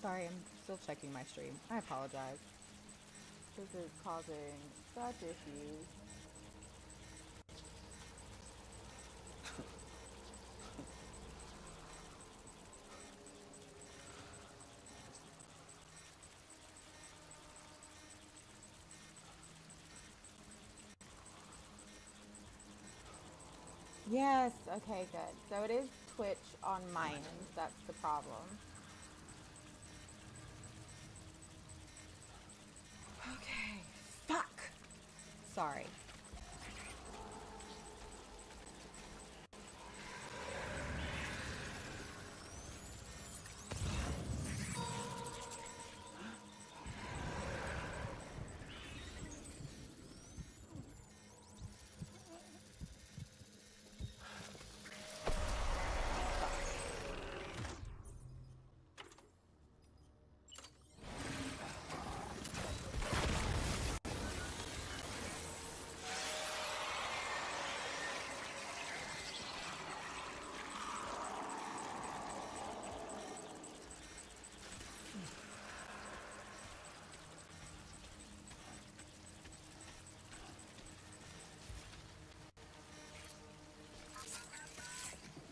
Sorry, I'm still checking my stream. I apologize. This is causing such issues. Yes, okay, good. So it is Twitch on my end. That's the problem. Okay. Fuck! Sorry.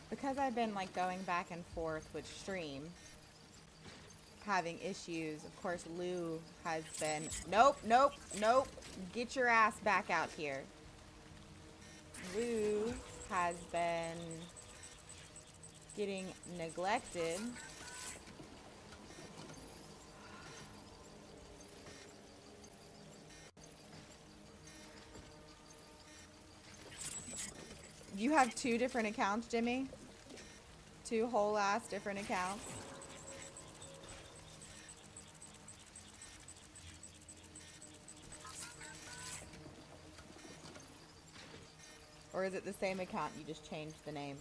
Because I've been like going back and forth with stream, having issues, of course Lou has been... Nope, nope, nope. Get your ass back out here. Lou has been getting neglected. You have 2 different accounts, Jimmy? 2 whole ass different accounts? Or is it the same account, you just changed the name?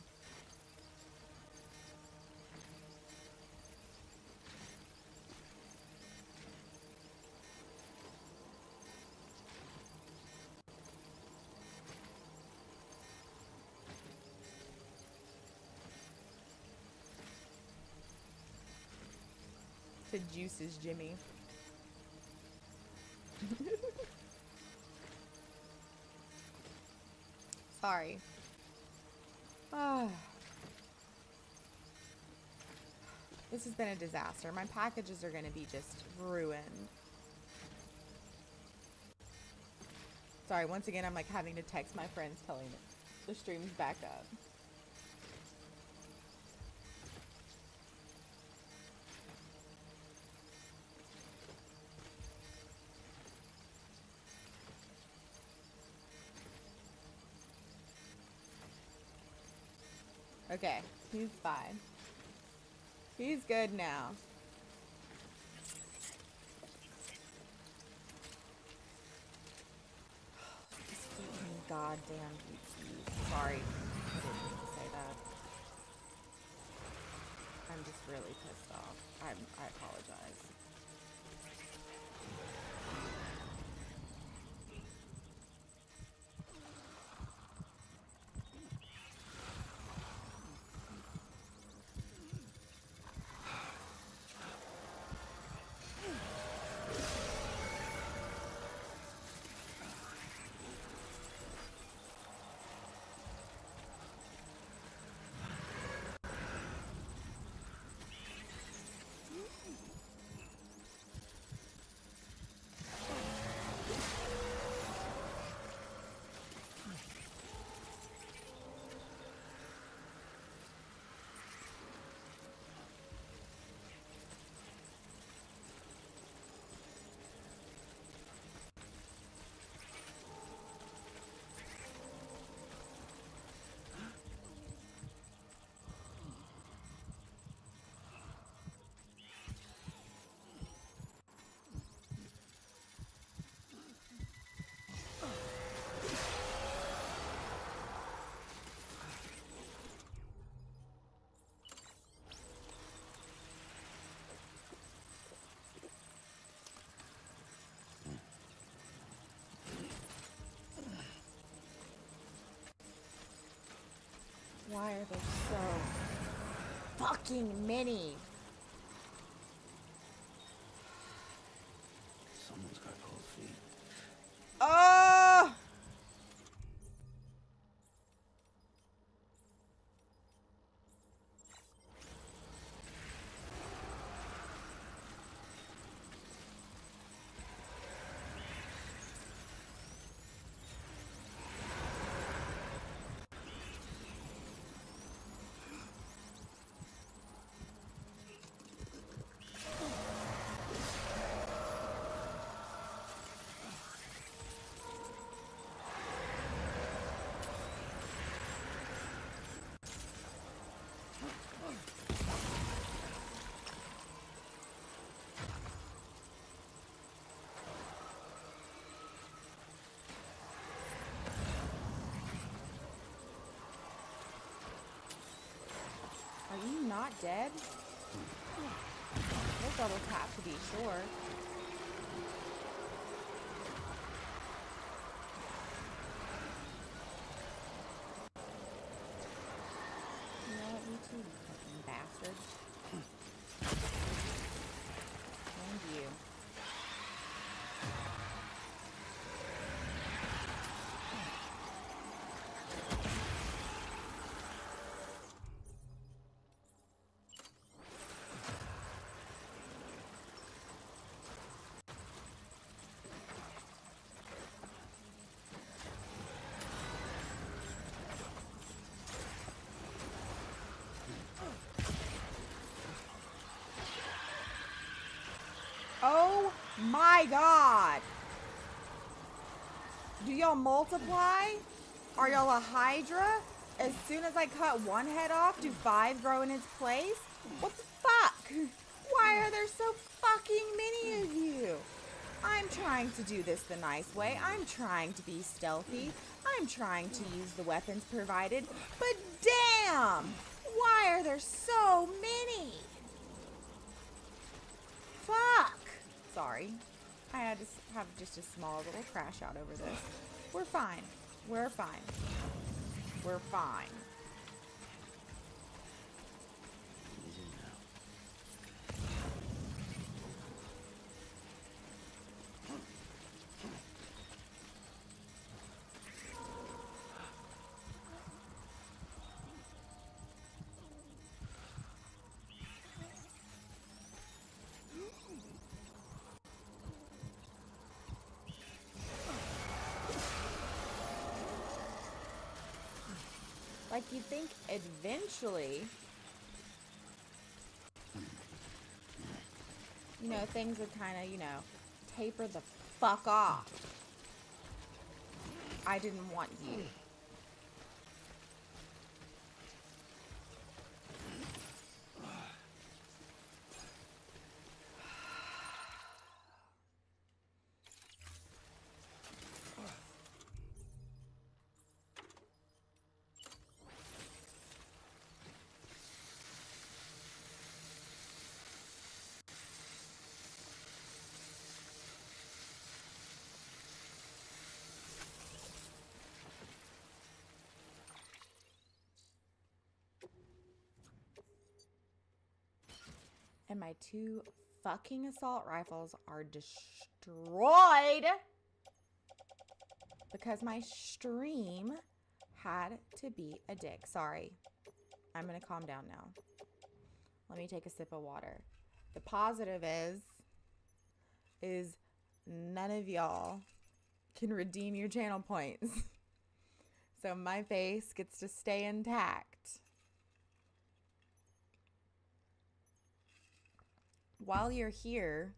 To Juices Jimmy. Sorry. This has been a disaster. My packages are going to be just ruined. Sorry, once again, I'm like having to text my friends telling them the stream's back up. Okay, he's fine. He's good now. This fucking goddamn PTs. Sorry, I didn't mean to say that. I'm just really pissed off. I apologize. Why are there so fucking many? not dead? We'll double tap to be sure. You know what, you two, you fucking bastards. And you. Oh my god! Do y'all multiply? Are y'all a Hydra? As soon as I cut one head off, do 5 grow in its place? What the fuck? Why are there so fucking many of you? I'm trying to do this the nice way. I'm trying to be stealthy. I'm trying to use the weapons provided. But damn! Why are there so many? Fuck! Sorry. I had to have just a small little crash out over this. We're fine. We're fine. We're fine. Easy now. Like, you'd think eventually, you know, things would kind of, you know, taper the fuck off. I didn't want you. And my 2 fucking assault rifles are destroyed because my stream had to be a dick. Sorry. I'm going to calm down now. Let me take a sip of water. The positive is none of y'all can redeem your channel points. So my face gets to stay intact. While you're here,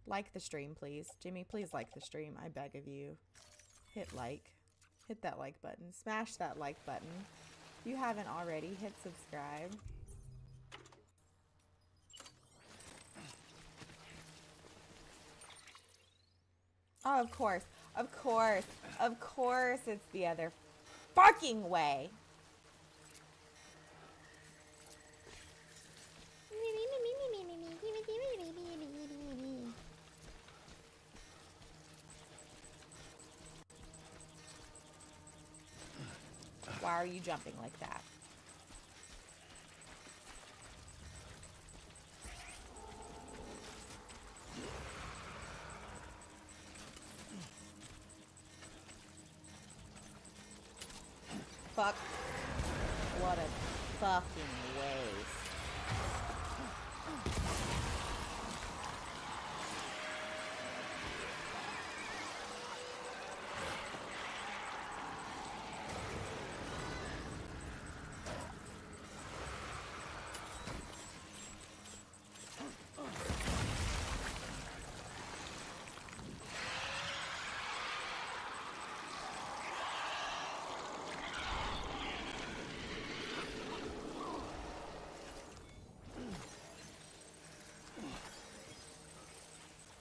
like the stream, please. Jimmy, please like the stream. I beg of you. Hit like. Hit that like button. Smash that like button. If you haven't already, hit subscribe. Oh, of course. Of course. Of course it's the other fucking way. Why are you jumping like that? Fuck. What a fucking waste.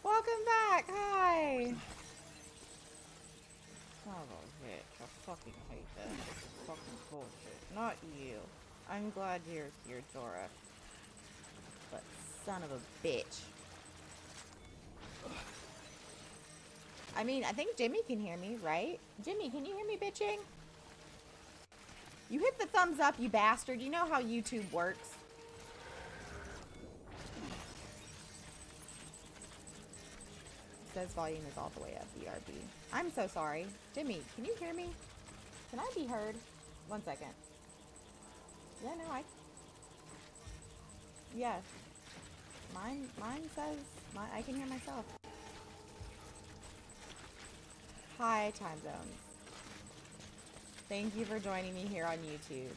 Welcome back. Hi. Son of a bitch. I fucking hate that. It's fucking bullshit. Not you. I'm glad you're here, Dora. But son of a bitch. I mean, I think Jimmy can hear me, right? Jimmy, can you hear me bitching? You hit the thumbs up, you bastard. You know how YouTube works. It says volume is all the way up, BRB. I'm so sorry. Jimmy, can you hear me? Can I be heard? 1 second. Yeah, no, Yes. Mine says, I can hear myself. Hi, Time Zones. Thank you for joining me here on YouTube.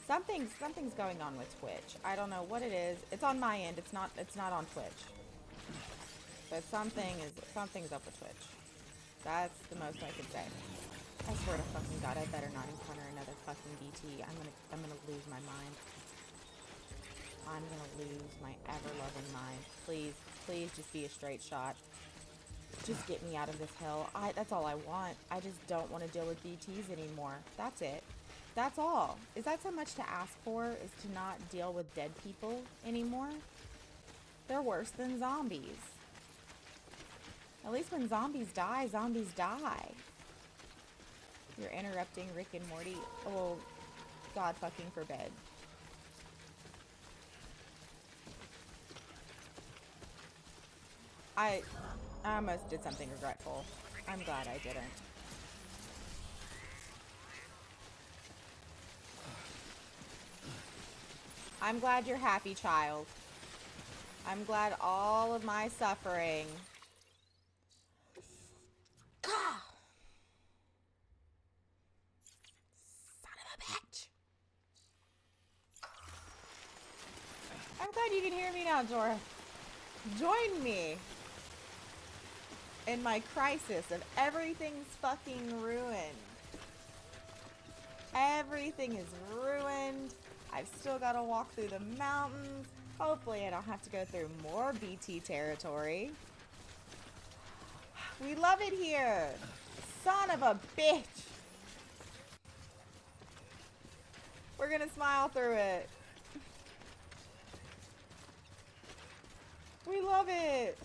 Something's going on with Twitch. I don't know what it is. It's on my end. It's not on Twitch. But something's up with Twitch. That's the most I could say. I swear to fucking God, I better not encounter another fucking BT. I'm gonna lose my mind. I'm gonna lose my ever-loving mind. Please just be a straight shot. Just get me out of this hell. That's all I want. I just don't want to deal with BTs anymore. That's it. That's all. Is that so much to ask for? Is to not deal with dead people anymore? They're worse than zombies. At least when zombies die, zombies die. You're interrupting Rick and Morty. Oh, God fucking forbid. I almost did something regretful. I'm glad I didn't. I'm glad you're happy, child. I'm glad all of my suffering. God. Son of a bitch. I'm glad you can hear me now, Dora. Join me in my crisis of everything's fucking ruined. Everything is ruined. I've still got to walk through the mountains. Hopefully I don't have to go through more BT territory. We love it here. Son of a bitch. We're gonna smile through it. We love it.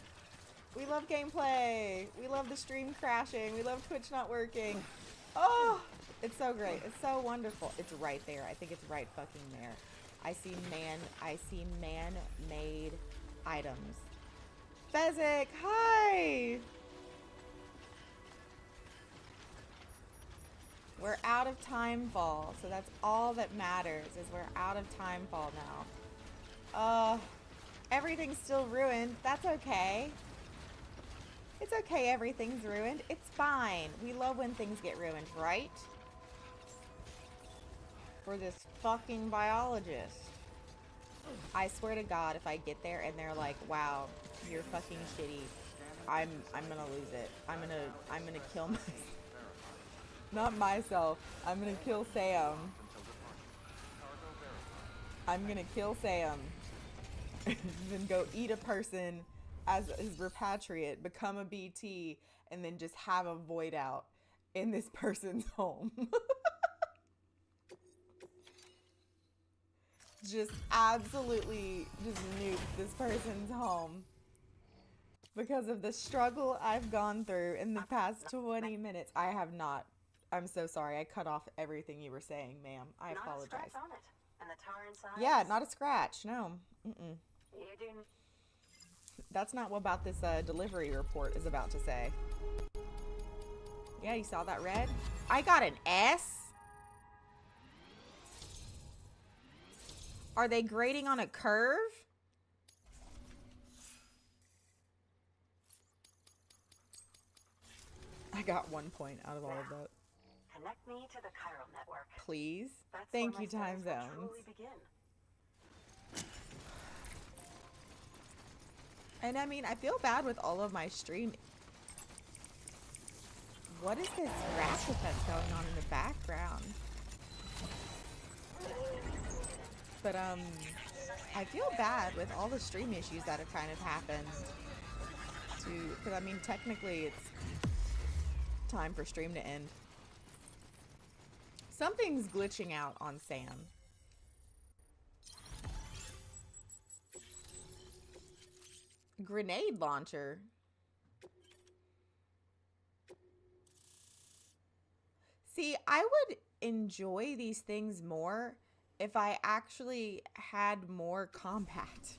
We love gameplay. We love the stream crashing. We love Twitch not working. Oh, it's so great. It's so wonderful. It's right there. I think it's right fucking there. I see man-made items. Fezzik, hi. We're out of Timefall, so that's all that matters, is we're out of Timefall now. Everything's still ruined. That's okay. It's okay, everything's ruined. It's fine. We love when things get ruined, right? For this fucking biologist. I swear to God, if I get there and they're like, wow, you're fucking shitty, I'm gonna lose it. I'm gonna kill myself. Not myself. I'm gonna kill Sam. I'm gonna kill Sam. Then go eat a person as his repatriate, become a BT, and then just have a void out in this person's home. Just absolutely just nuke this person's home because of the struggle I've gone through in the past 20 minutes. I have not. I'm so sorry. I cut off everything you were saying, ma'am. I apologize. Not a scratch on it. And the tar inside? Yeah, not a scratch. No. Mm-mm. You do. That's not what about this delivery report is about to say. Yeah, you saw that red? I got an S? Are they grading on a curve? I got 1 point out of all of that. Connect me to the chiral network. Please? That's Thank where you, my Time studies will Zones. truly begin. And I mean, I feel bad with all of my stream. What is this racket that's going on in the background? But I feel bad with all the stream issues that have kind of happened. Because I mean, technically it's time for stream to end. Something's glitching out on Sam. Grenade launcher. See, I would enjoy these things more if I actually had more combat.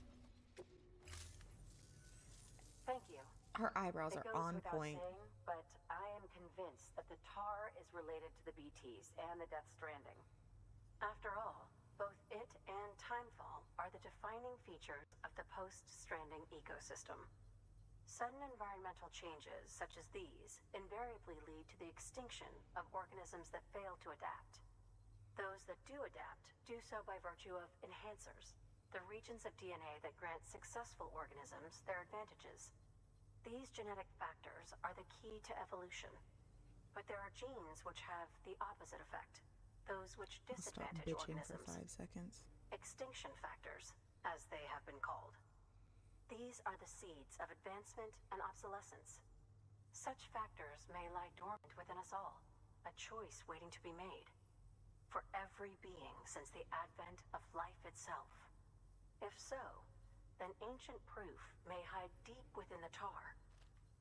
Thank you. Her eyebrows It are goes on without point. saying, but I am convinced that the tar is related to the BTs and the Death Stranding. After all, both it and Timefall are the defining features of the post-Stranding ecosystem. Sudden environmental changes such as these invariably lead to the extinction of organisms that fail to adapt. Those that do adapt do so by virtue of enhancers, the regions of DNA that grant successful organisms their advantages. These genetic factors are the key to evolution. But there are genes which have the opposite effect, those which I'll stop disadvantage bitching for organisms. 5 seconds. Extinction factors, as they have been called. These are the seeds of advancement and obsolescence. Such factors may lie dormant within us all, a choice waiting to be made. For every being since the advent of life itself. If so, then ancient proof may hide deep within the tar,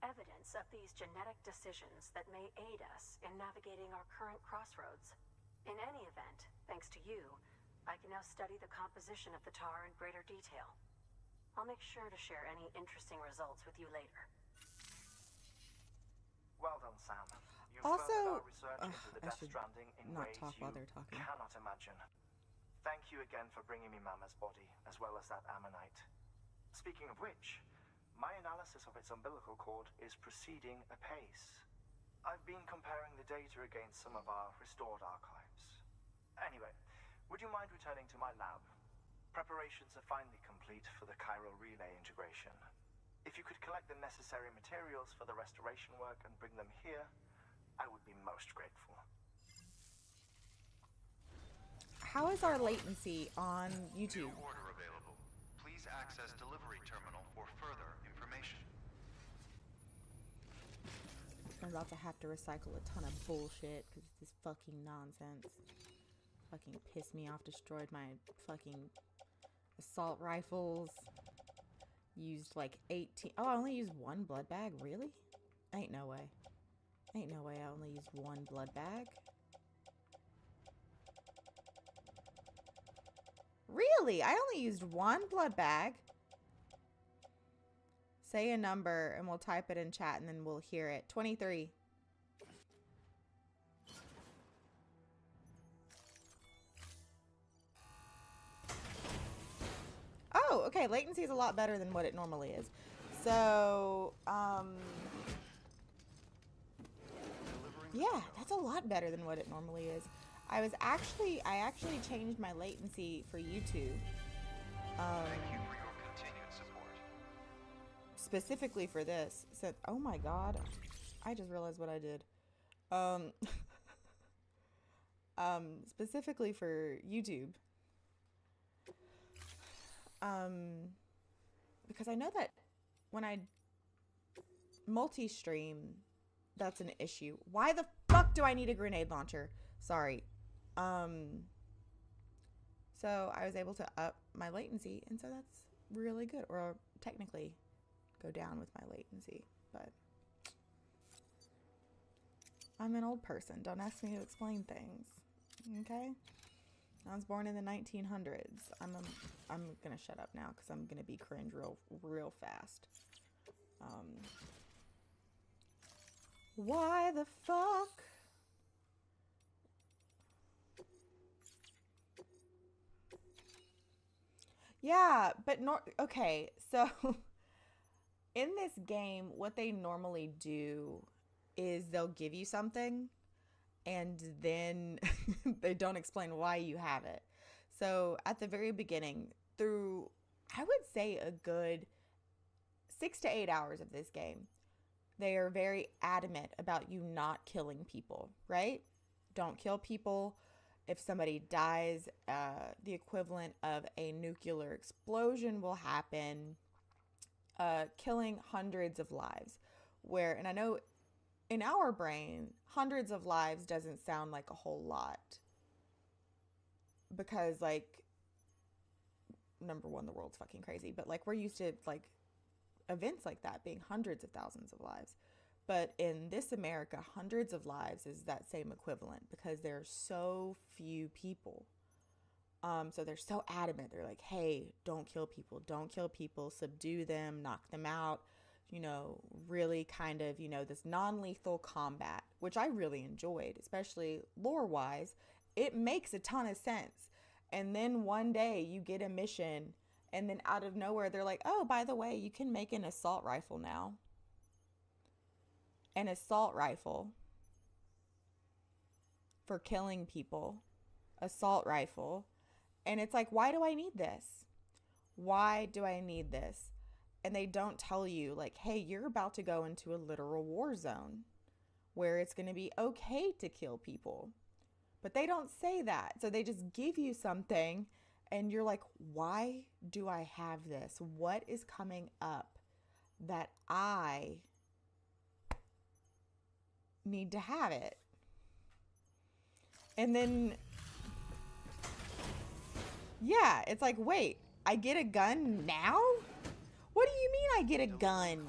evidence of these genetic decisions that may aid us in navigating our current crossroads. In any event, thanks to you, I can now study the composition of the tar in greater detail. I'll make sure to share any interesting results with you later. Well done, Sam. You've Also, furthered our research into the I Death should Stranding in not ways talk you while they're talking. cannot imagine. Thank you again for bringing me Mama's body, as well as that ammonite. Speaking of which, my analysis of its umbilical cord is proceeding apace. I've been comparing the data against some of our restored archives. Anyway, would you mind returning to my lab? Preparations are finally complete for the chiral relay integration. If you could collect the necessary materials for the restoration work and bring them here, I would be most grateful. How is our latency on YouTube? New order available. Please access delivery terminal for further information. I'm about to have to recycle a ton of bullshit because this is fucking nonsense. Fucking pissed me off, destroyed my fucking assault rifles. Used like 18. Oh, I only used one blood bag? Really? Ain't no way. Ain't no way I only used one blood bag. Really? I only used one blood bag. Say a number and we'll type it in chat and then we'll hear it. 23. Oh, okay. Latency is a lot better than what it normally is. So, yeah, that's a lot better than what it normally is. I actually changed my latency for YouTube. Thank you for your continued support. Specifically for this. So, oh my god. I just realized what I did. Specifically for YouTube. Because I know that when I multi-stream, that's an issue. Why the fuck do I need a grenade launcher? Sorry. So I was able to up my latency, and so that's really good. Or technically go down with my latency, but I'm an old person. Don't ask me to explain things. Okay? I was born in the 1900s. I'm gonna shut up now because I'm gonna be cringe real fast. Why the fuck? Yeah, but okay, so in this game, what they normally do is they'll give you something and then they don't explain why you have it. So at the very beginning, through, I would say, a good 6 to 8 hours of this game, they are very adamant about you not killing people, right? Don't kill people. If somebody dies, the equivalent of a nuclear explosion will happen, killing hundreds of lives. And I know in our brain, hundreds of lives doesn't sound like a whole lot. because like, number one, the world's fucking crazy, but like we're used to like events like that being hundreds of thousands of lives. But in this America, hundreds of lives is that same equivalent because there's so few people. So they're so adamant. They're like, hey, don't kill people. Don't kill people. Subdue them. Knock them out. You know, really kind of, you know, this non-lethal combat, which I really enjoyed, especially lore-wise. It makes a ton of sense. And then one day you get a mission and then out of nowhere they're like, oh, by the way, you can make an assault rifle now. An assault rifle for killing people. Assault rifle. And it's like, why do I need this? Why do I need this? And they don't tell you, like, hey, you're about to go into a literal war zone where it's going to be okay to kill people. But they don't say that. So they just give you something and you're like, why do I have this? What is coming up that I need to have it? And then, yeah, it's like, wait, I get a gun now? What do you mean I get a gun?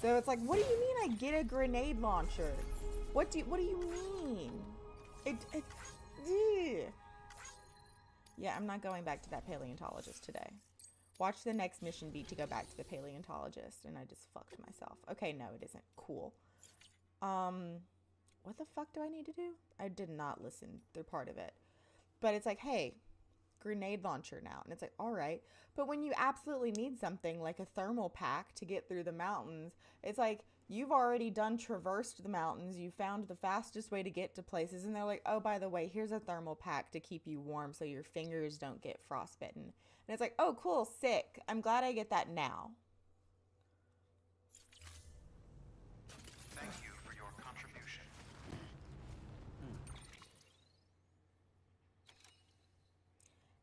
So it's like, what do you mean I get a grenade launcher? What do you mean? Yeah, I'm not going back to that paleontologist today. Watch the next mission be to go back to the paleontologist, and I just fucked myself. Okay, no, it isn't. Cool. What the fuck do I need to do? I did not listen through part of it. But it's like, hey, grenade launcher now. And it's like, all right. But when you absolutely need something like a thermal pack to get through the mountains, it's like, you've already traversed the mountains. You found the fastest way to get to places. And they're like, oh, by the way, here's a thermal pack to keep you warm so your fingers don't get frostbitten. And it's like, oh, cool, sick. I'm glad I get that now. Thank you for your contribution.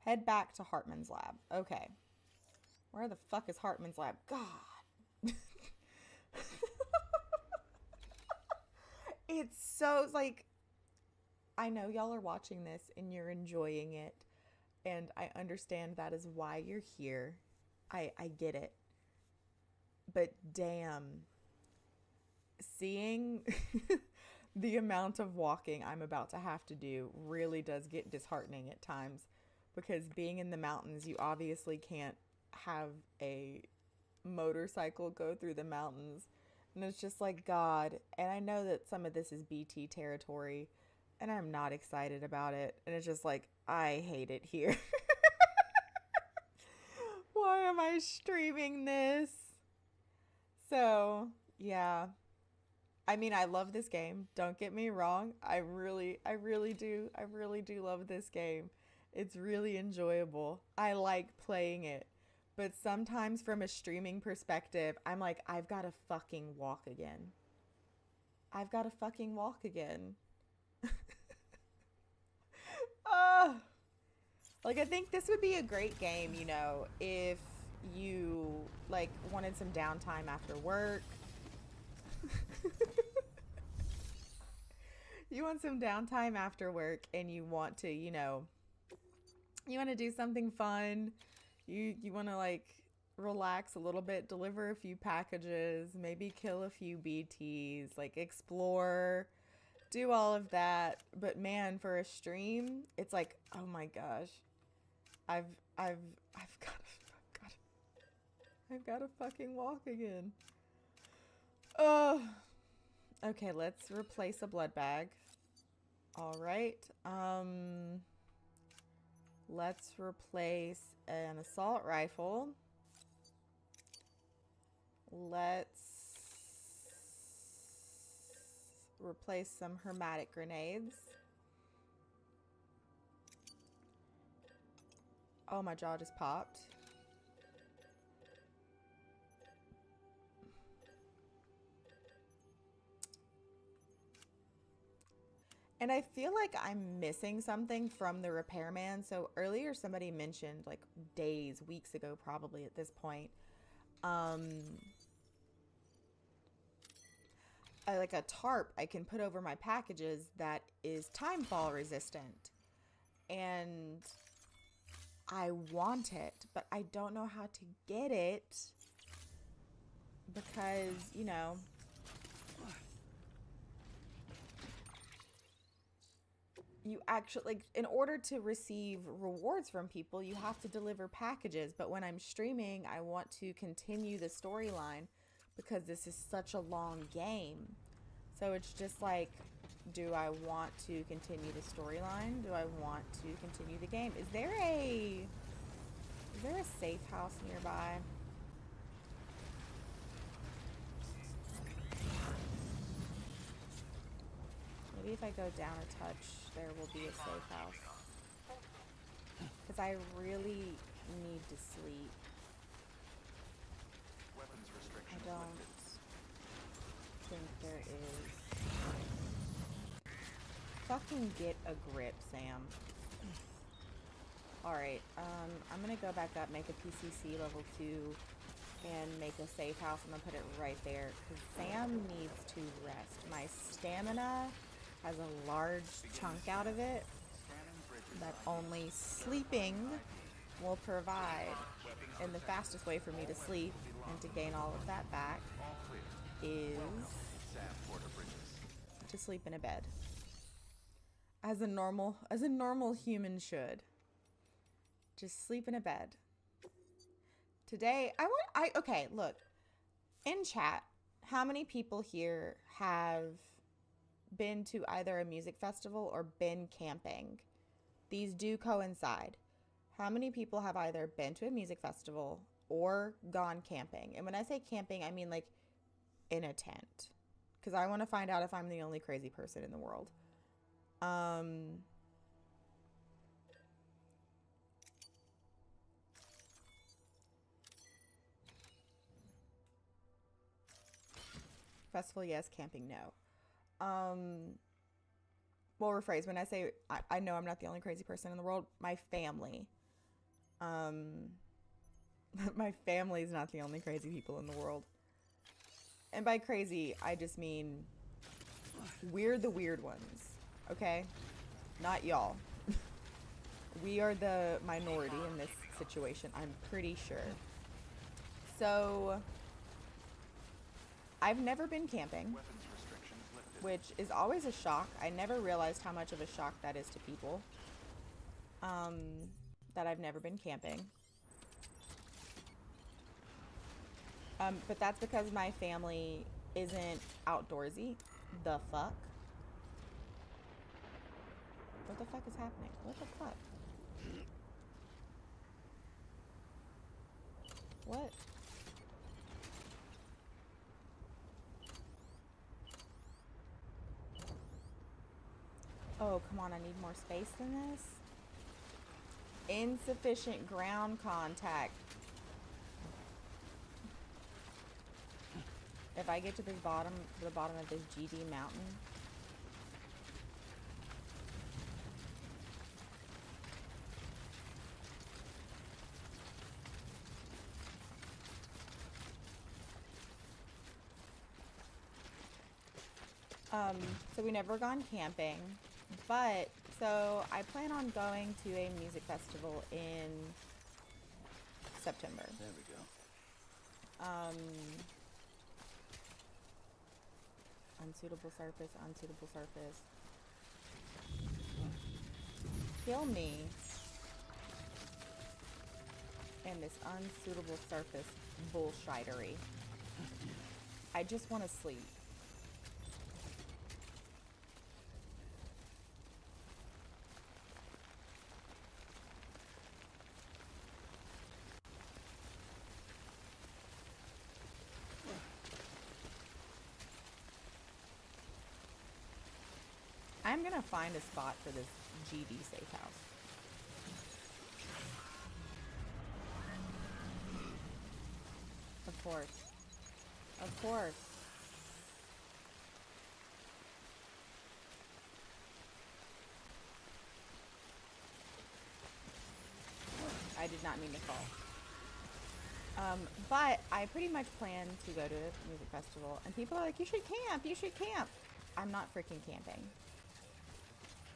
Head back to Hartman's lab. Okay. Where the fuck is Hartman's lab? God. It's so, like, I know y'all are watching this and you're enjoying it. And I understand that is why you're here. I get it. But damn. Seeing the amount of walking I'm about to have to do really does get disheartening at times. Because being in the mountains, you obviously can't have a motorcycle go through the mountains. And it's just like, God. And I know that some of this is BT territory. And I'm not excited about it. And it's just like, I hate it here. Why am I streaming this? So, yeah. I mean, I love this game. Don't get me wrong. I really do. I really do love this game. It's really enjoyable. I like playing it. But sometimes from a streaming perspective, I'm like, I've got to fucking walk again. I've got to fucking walk again. Like, I think this would be a great game, you know, if you, like, wanted some downtime after work. You want some downtime after work and you want to, you know, you want to do something fun. You want to, like, relax a little bit, deliver a few packages, maybe kill a few BTs, like, explore, do all of that. But man, for a stream, it's like, oh my gosh, I've got to fucking walk again. Oh, okay. Let's replace a blood bag. All right. Let's replace an assault rifle. Let's replace some hermetic grenades. Oh, my jaw just popped. And I feel like I'm missing something from the repairman. So earlier somebody mentioned, like, days, weeks ago probably at this point, like a tarp I can put over my packages that is timefall resistant. And I want it, but I don't know how to get it because, you know, you actually, like, in order to receive rewards from people, you have to deliver packages. But when I'm streaming, I want to continue the storyline because this is such a long game. So it's just like, do I want to continue the storyline? Do I want to continue the game? Is there a safe house nearby? Maybe if I go down a touch, there will be a safe house. Because I really need to sleep. Weapons I restrictions don't lifted. think there is. Fucking get a grip, Sam. Alright, I'm gonna go back up, make a PCC level 2, and make a safe house. I'm gonna put it right there, because Sam needs to rest. My stamina has a large chunk out of it that only sleeping will provide. And the fastest way for me to sleep and to gain all of that back is to sleep in a bed. As a normal human should. Just sleep in a bed. Today, okay, look. In chat, how many people here have been to either a music festival or been camping? These do coincide. How many people have either been to a music festival or gone camping? And when I say camping, I mean like in a tent. Because I want to find out if I'm the only crazy person in the world. Festival, yes. Camping, no. Well, rephrase. When I say I know I'm not the only crazy person in the world, my family. My family's not the only crazy people in the world. And by crazy, I just mean we're the weird ones, okay? Not y'all. We are the minority in this situation, I'm pretty sure. So, I've never been camping, Weapons restrictions lifted. which is always a shock. I never realized how much of a shock that is to people. That I've never been camping. But that's because my family isn't outdoorsy. The fuck? What the fuck is happening? What the fuck? What? Oh, come on, I need more space than this. Insufficient ground contact. If I get to the bottom of this GD mountain. So we never gone camping, but so I plan on going to a music festival in September. There we go. Unsuitable surface, unsuitable surface. Kill me in this unsuitable surface bullshitery. I just want to sleep. I'm gonna find a spot for this GD safe house. Of course. Of course. I did not mean to fall. But I pretty much plan to go to a music festival, and people are like, you should camp, you should camp. I'm not freaking camping.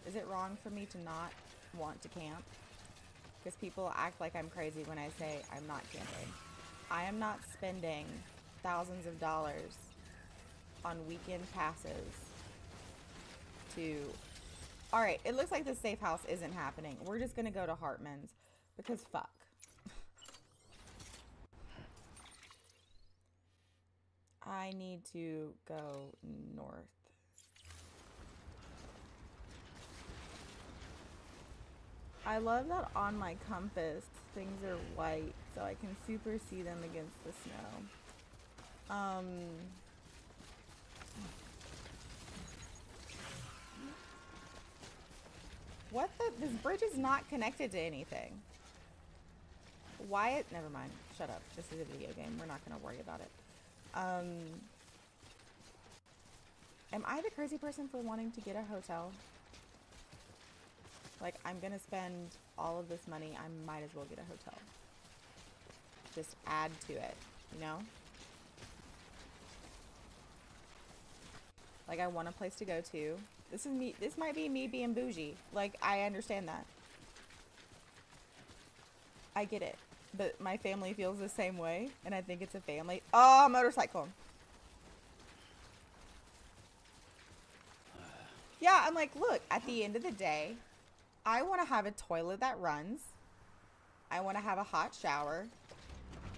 Is it wrong for me to not want to camp. Because people act like I'm crazy when I say I'm not camping. I am not spending thousands of dollars on weekend passes to... Alright, it looks like the safe house isn't happening. We're just going to go to Hartman's because fuck. I need to go north. I love that on my compass things are white so I can super see them against the snow. What the? This bridge is not connected to anything. Why? Never mind. Shut up. This is a video game. We're not going to worry about it. Am I the crazy person for wanting to get a hotel? Like, I'm going to spend all of this money. I might as well get a hotel. Just add to it, you know? Like, I want a place to go to. This is me. This might be me being bougie. Like, I understand that. I get it. But my family feels the same way, and I think it's a family. Oh, motorcycle. Yeah, I'm like, look, at the end of the day, I want to have a toilet that runs. I want to have a hot shower.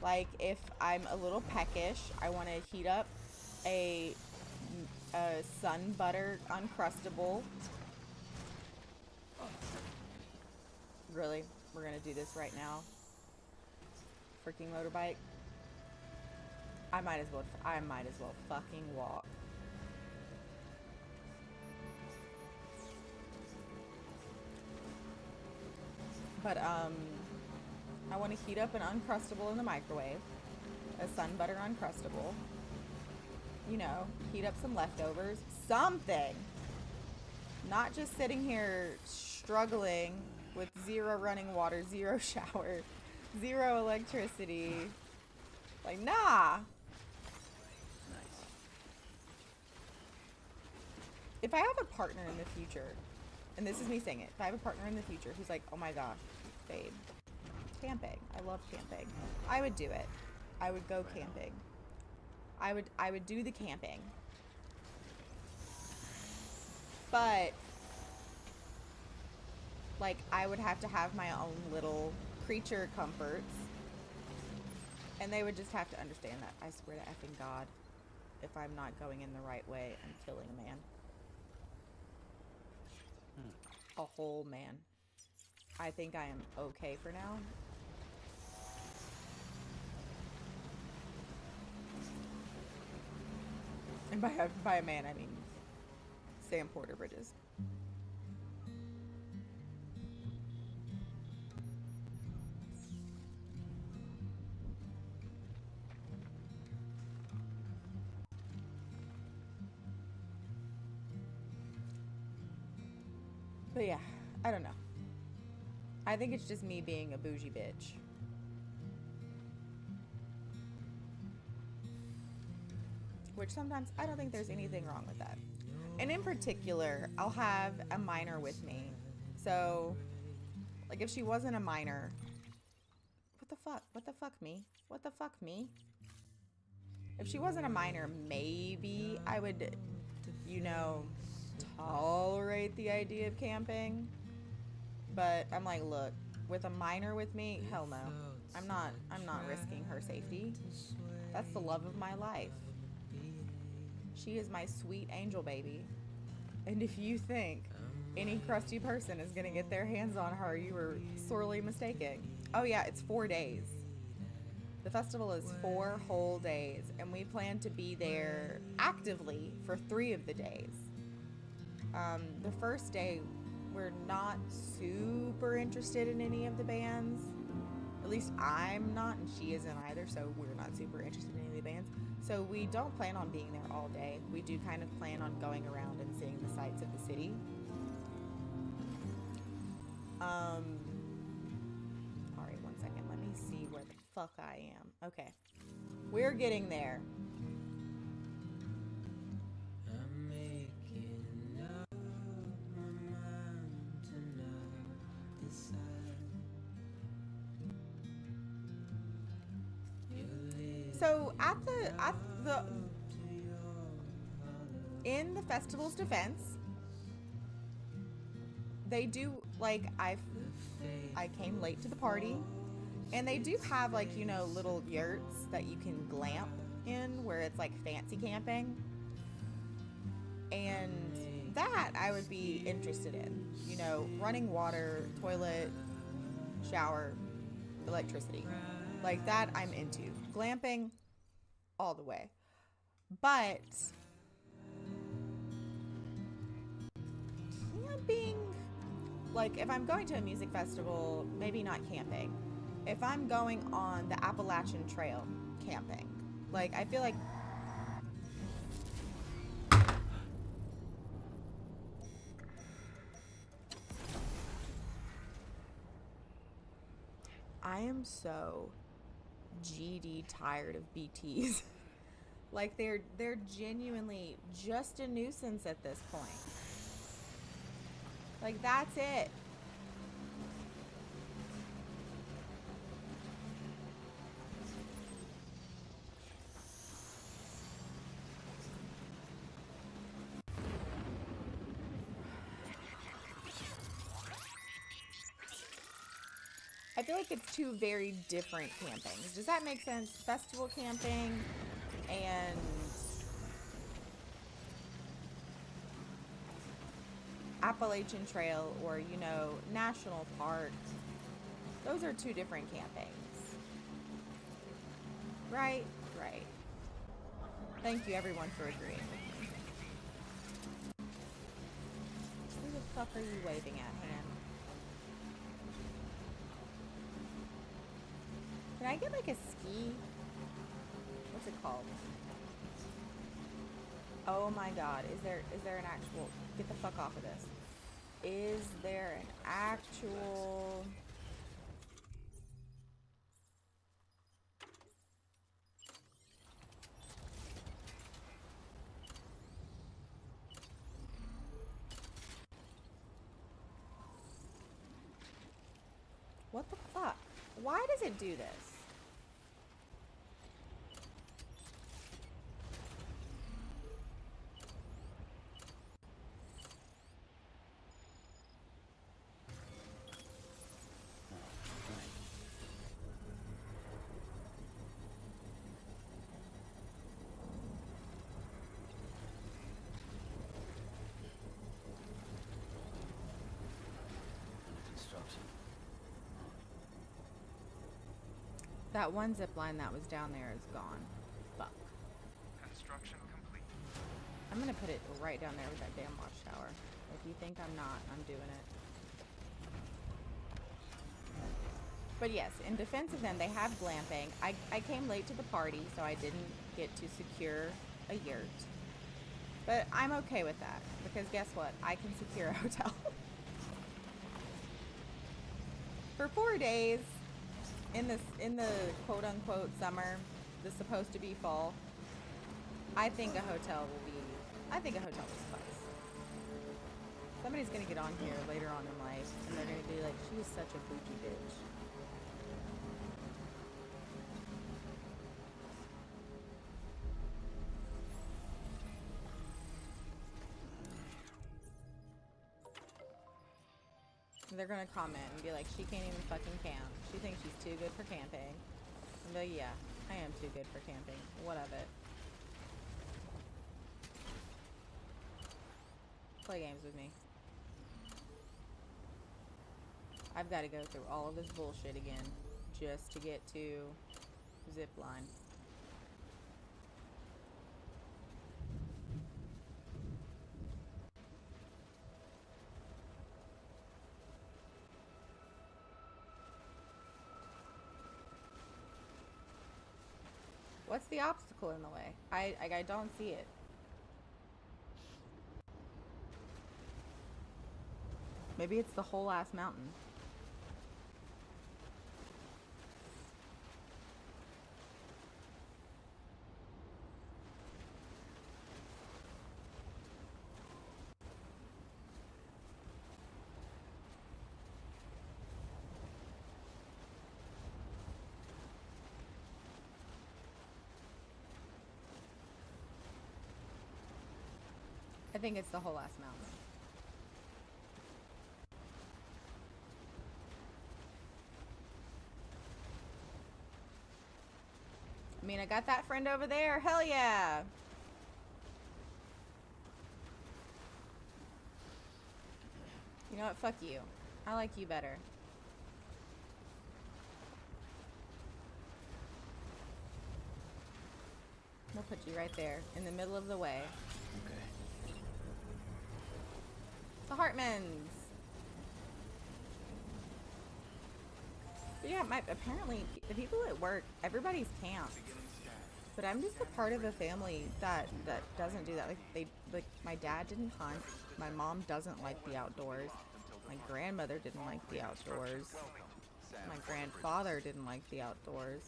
Like, if I'm a little peckish, I want to heat up a sun butter Uncrustable. Really? We're going to do this right now? Freaking motorbike. I might as well fucking walk. But I want to heat up an Uncrustable in the microwave, a sun butter Uncrustable. You know, heat up some leftovers, something. Not just sitting here struggling with 0 running water, 0 shower, 0 electricity. Like, nah. Nice. If I have a partner in the future, and this is me saying it, if I have a partner in the future who's like, oh my gosh, babe, camping. I love camping. I would do it. I would go camping. I would do the camping. But like, I would have to have my own little creature comforts. And they would just have to understand that. I swear to effing God, if I'm not going in the right way, I'm killing a man. A whole man. I think I am okay for now. And by a man, I mean Sam Porter Bridges. But yeah, I don't know. I think it's just me being a bougie bitch. Which sometimes I don't think there's anything wrong with that. And in particular, I'll have a minor with me. So, like, if she wasn't a minor... What the fuck? What the fuck, me? What the fuck, me? If she wasn't a minor, maybe I would, you know, tolerate the idea of camping. But I'm like, look, with a minor with me, hell no. I'm not risking her safety. That's the love of my life. She is my sweet angel baby. And if you think any crusty person is gonna get their hands on her, you were sorely mistaken. Oh yeah, it's 4 days. The festival is 4 whole days, and we plan to be there actively for 3 of the days. The first day, we're not super interested in any of the bands. At least I'm not, and she isn't either, so we're not super interested in any of the bands. So we don't plan on being there all day. We do kind of plan on going around and seeing the sights of the city. Alright, 1 second. Let me see where the fuck I am. Okay. We're getting there. So at the in the festival's defense, they do like I came late to the party, and they do have like, you know, little yurts that you can glamp in where it's like fancy camping. And that I would be interested in. You know, running water, toilet, shower, electricity. Like that I'm into. Glamping all the way. But camping, like if I'm going to a music festival, maybe not camping. If I'm going on the Appalachian Trail, camping. Like I feel like I am so GD tired of BTs. Like they're genuinely just a nuisance at this point. Like that's it. I feel like it's two very different campings. Does that make sense? Festival camping and Appalachian Trail, or, you know, National Park. Those are two different campings. Right? Right. Thank you everyone for agreeing with me. Who the fuck are you waving at, Han? Can I get like a ski? What's it called? Oh my god, is there an actual, get the fuck off of this. Is there an actual what the fuck? Why does it do this? Construction. That one zip line that was down there is gone. Fuck. Construction complete. I'm gonna put it right down there with that damn watchtower. If you think I'm not, I'm doing it. But yes, in defense of them, they have glamping. I came late to the party, so I didn't get to secure a yurt. But I'm okay with that, because guess what? I can secure a hotel. For 4 days, in the quote-unquote summer, the supposed to be fall, I think a hotel will suffice. Somebody's gonna get on here later on in life, and they're gonna be like, she is such a bougie bitch. They're gonna comment and be like, she can't even fucking camp. She thinks she's too good for camping. And be like, yeah, I am too good for camping. What of it? Play games with me. I've got to go through all of this bullshit again just to get to zip line. What's the obstacle in the way? I don't see it. Maybe it's the whole ass mountain. think it's the whole ass mountain. I mean, I got that friend over there. Hell yeah. You know what? Fuck you. I like you better. We'll put you right there in the middle of the way. Okay. The Hartmans. But yeah, apparently the people at work, everybody's camped. But I'm just a part of a family that doesn't do that. Like my dad didn't hunt. My mom doesn't like the outdoors. My grandmother didn't like the outdoors. My grandfather didn't like the outdoors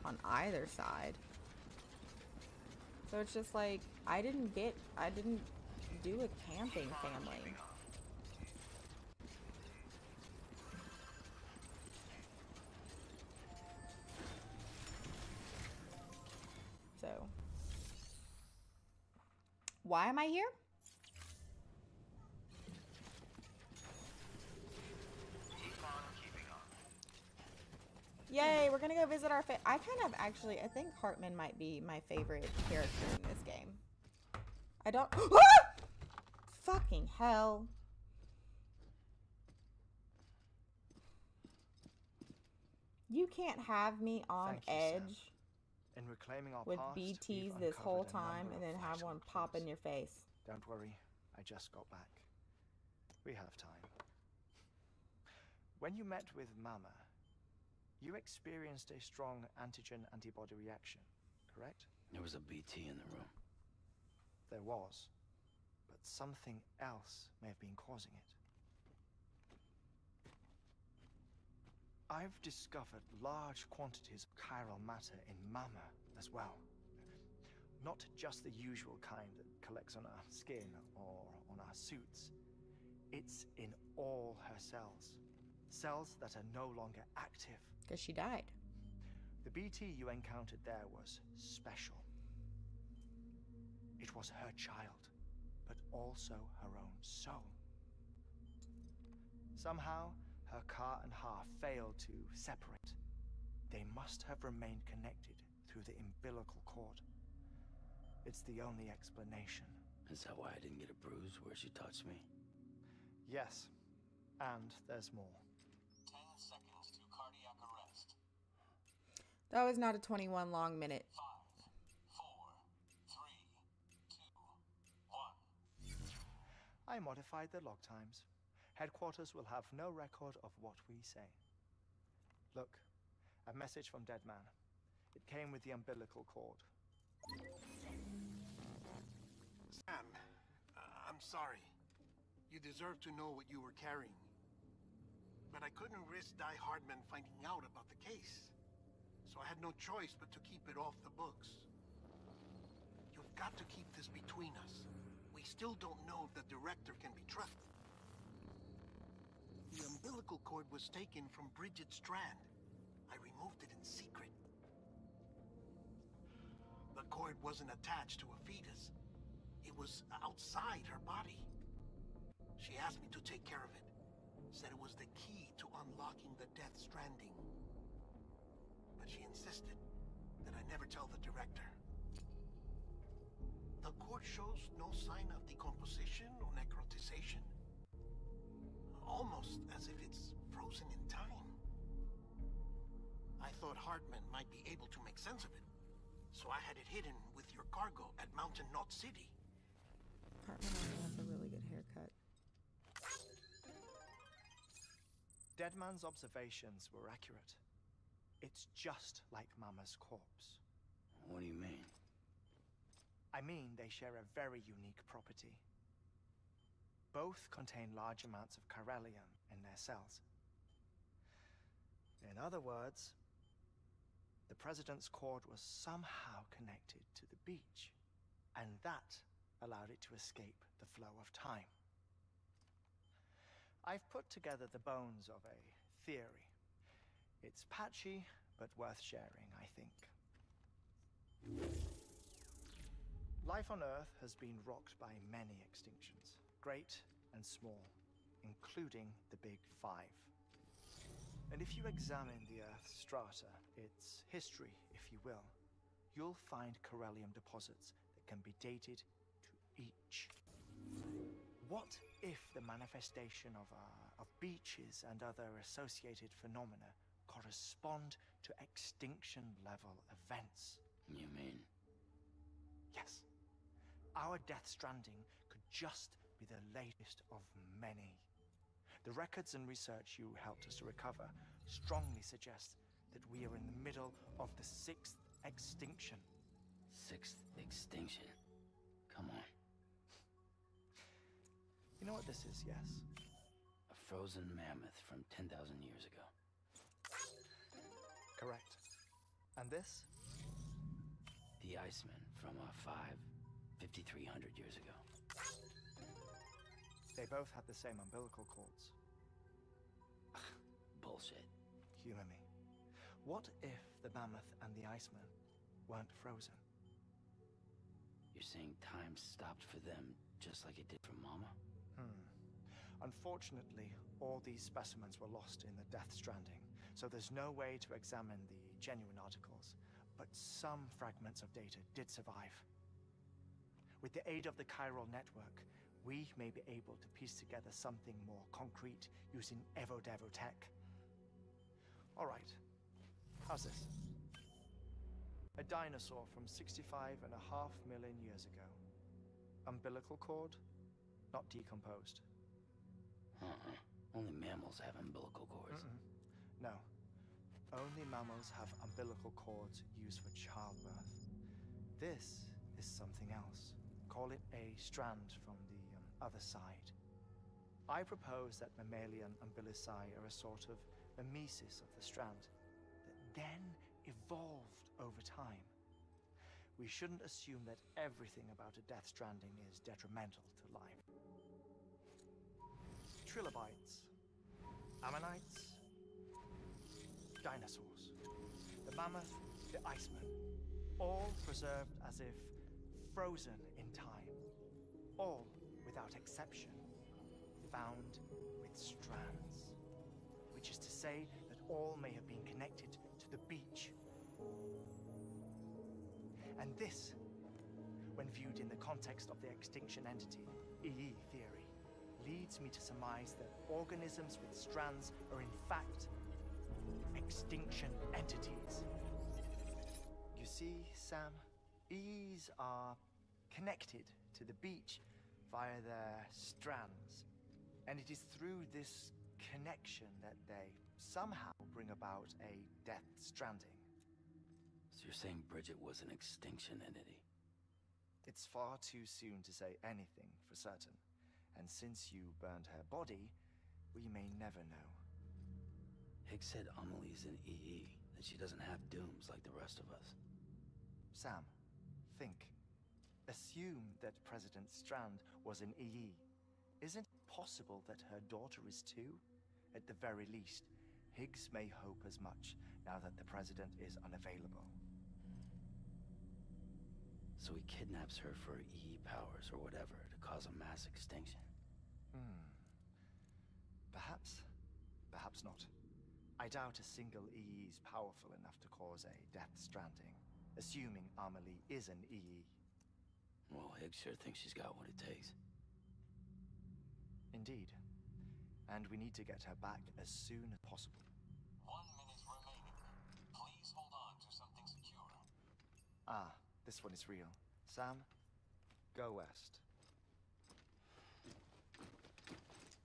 on either side. So it's just like I didn't do a camping family. So why am I here? Yay, we're gonna go visit our I think Hartman might be my favorite character in this game. I don't fucking hell. You can't have me on edge In reclaiming our with past, BTs we've this whole uncovered a time number and then of have vital one pop in clues. your face. Don't worry, I just got back. We have time. When you met with Mama, you experienced a strong antigen-antibody reaction, correct? There was a BT in the room. There was, but something else may have been causing it. I've discovered large quantities of chiral matter in Mama as well. Not just the usual kind that collects on our skin or on our suits. It's in all her cells. Cells that are no longer active. Because she died. The BT you encountered there was special. It was her child, but also her own soul. Somehow, her car and half failed to separate. They must have remained connected through the umbilical cord. It's the only explanation. Is that why I didn't get a bruise where she touched me? Yes, and there's more. 10 seconds to cardiac arrest. That was not a 21 long minute. 5, 4, 3, 2, 1. I modified the log times. Headquarters will have no record of what we say. Look, a message from Deadman. It came with the umbilical cord. Sam, I'm sorry. You deserve to know what you were carrying. But I couldn't risk Die Hardman finding out about the case. So I had no choice but to keep it off the books. You've got to keep this between us. We still don't know if the director can be trusted. The umbilical cord was taken from Bridget Strand. I removed it in secret. The cord wasn't attached to a fetus. It was outside her body. She asked me to take care of it. Said it was the key to unlocking the Death Stranding. But she insisted that I never tell the director. The cord shows no sign of decomposition or necrotization. Almost as if it's frozen in time. I thought Hartman might be able to make sense of it. So I had it hidden with your cargo at Mountain Knot City. Hartman also has a really good haircut. Deadman's observations were accurate. It's just like Mama's corpse. What do you mean? I mean, they share a very unique property. Both contain large amounts of chiralium in their cells. In other words, the President's cord was somehow connected to the beach, and that allowed it to escape the flow of time. I've put together the bones of a theory. It's patchy, but worth sharing, I think. Life on Earth has been rocked by many extinctions, great and small, including the Big Five. And if you examine the Earth's strata, its history, if you will, you'll find corellium deposits that can be dated to each. What if the manifestation of beaches and other associated phenomena correspond to extinction-level events? You mean? Yes. Our Death Stranding could just be the latest of many. The records and research you helped us to recover strongly suggest that we are in the middle of the 6th extinction. 6th extinction? Come on. You know what this is, yes? A frozen mammoth from 10,000 years ago. Correct. And this? The Iceman from 5,300 years ago. They both had the same umbilical cords. Bullshit. Humor me. What if the mammoth and the Iceman weren't frozen? You're saying time stopped for them just like it did for Mama? Unfortunately, all these specimens were lost in the Death Stranding, so there's no way to examine the genuine articles, but some fragments of data did survive. With the aid of the chiral network, we may be able to piece together something more concrete using Evo-Devo tech. All right, how's this? A dinosaur from 65.5 million years ago. Umbilical cord, not decomposed. Only mammals have umbilical cords. No. Only mammals have umbilical cords used for childbirth. This is something else. Call it a strand from the other side. I propose that mammalian umbilici are a sort of mimesis of the strand that then evolved over time. We shouldn't assume that everything about a Death Stranding is detrimental to life. Trilobites, ammonites, dinosaurs, the mammoth, the Iceman, all preserved as if frozen in time, all without exception, found with strands, which is to say that all may have been connected to the beach. And this, when viewed in the context of the extinction entity, EE theory, leads me to surmise that organisms with strands are in fact extinction entities. You see, Sam, EEs are connected to the beach via their strands. And it is through this connection that they somehow bring about a Death Stranding. So you're saying Bridget was an extinction entity? It's far too soon to say anything for certain. And since you burned her body, we may never know. Higgs said Amelie's an EE, that she doesn't have dooms like the rest of us. Sam, think. Assume that President Strand was an EE. Isn't it possible that her daughter is too? At the very least, Higgs may hope as much now that the President is unavailable. So he kidnaps her for EE powers or whatever to cause a mass extinction. Perhaps. Perhaps not. I doubt a single EE is powerful enough to cause a Death Stranding, assuming Amelie is an EE. Well, Higgs sure thinks she's got what it takes. Indeed. And we need to get her back as soon as possible. 1 minute remaining. Please hold on to something secure. Ah, this one is real. Sam, go west.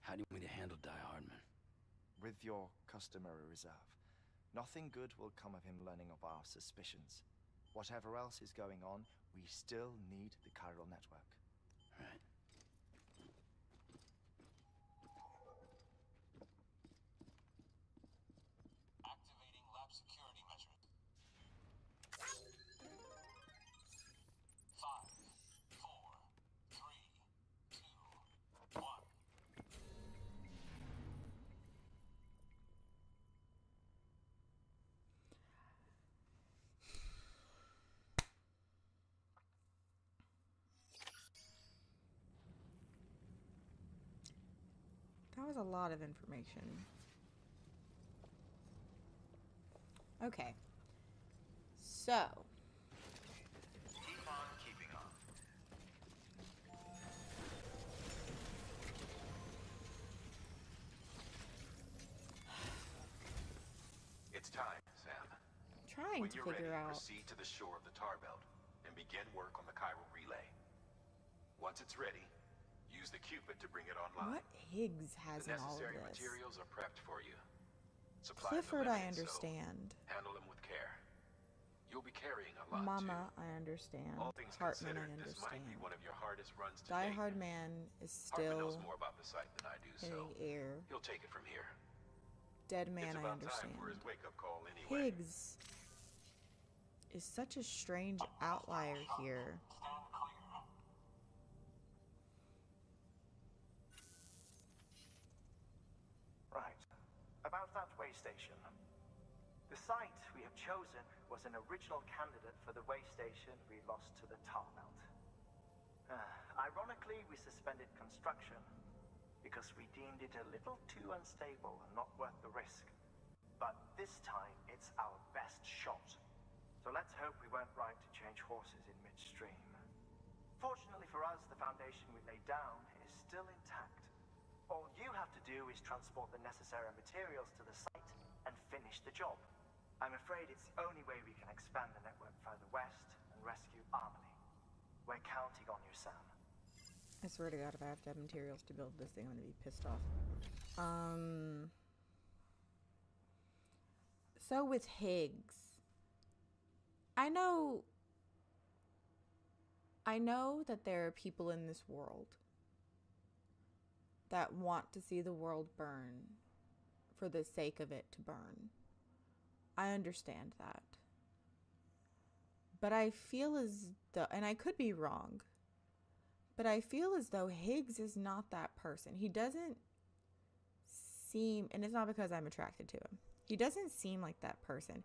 How do you want me to handle Die Hardman? With your customary reserve. Nothing good will come of him learning of our suspicions. Whatever else is going on, we still need the chiral network. Right. Activating lab security measures. 5, 4, 3, 2, 1. was a lot of information. Okay. So. Keep on keeping on. It's time, Sam. Trying When to you're figure ready, out. proceed to the shore of the tar belt and begin work on the chiral relay. Once it's ready, use the Cupid to bring it online. What Higgs has The in all of necessary this? materials are prepped for you. Supplies are Clifford, I limited, so understand. handle them with care. You'll be carrying a lot Mama, too. I understand. All things Hartman, considered, I this might be understand. one of your hardest runs to Die date. Hard Man is Hartman knows still more about the site than I do, in so the air. he'll take it from here. Dead Man, It's I about understand. time for his wake-up call anyway. Higgs is such a strange outlier here. Stand clear. Right. About that way station. The site we have chosen was an original candidate for the way station we lost to the tar belt. Ironically, we suspended construction because we deemed it a little too unstable and not worth the risk. But this time, it's our best shot. So let's hope we weren't right to change horses in midstream. Fortunately for us, the foundation we laid down is still intact. All you have to do is transport the necessary materials to the site and finish the job. I'm afraid it's the only way we can expand the network further west and rescue Amelie. We're counting on you, Sam. I swear to God, if I have to have materials to build this thing, I'm gonna be pissed off. So with Higgs, I know that there are people in this world that want to see the world burn for the sake of it to burn. I understand that. But I feel as though, and I could be wrong, but I feel as though Higgs is not that person. He doesn't seem, and it's not because I'm attracted to him, he doesn't seem like that person.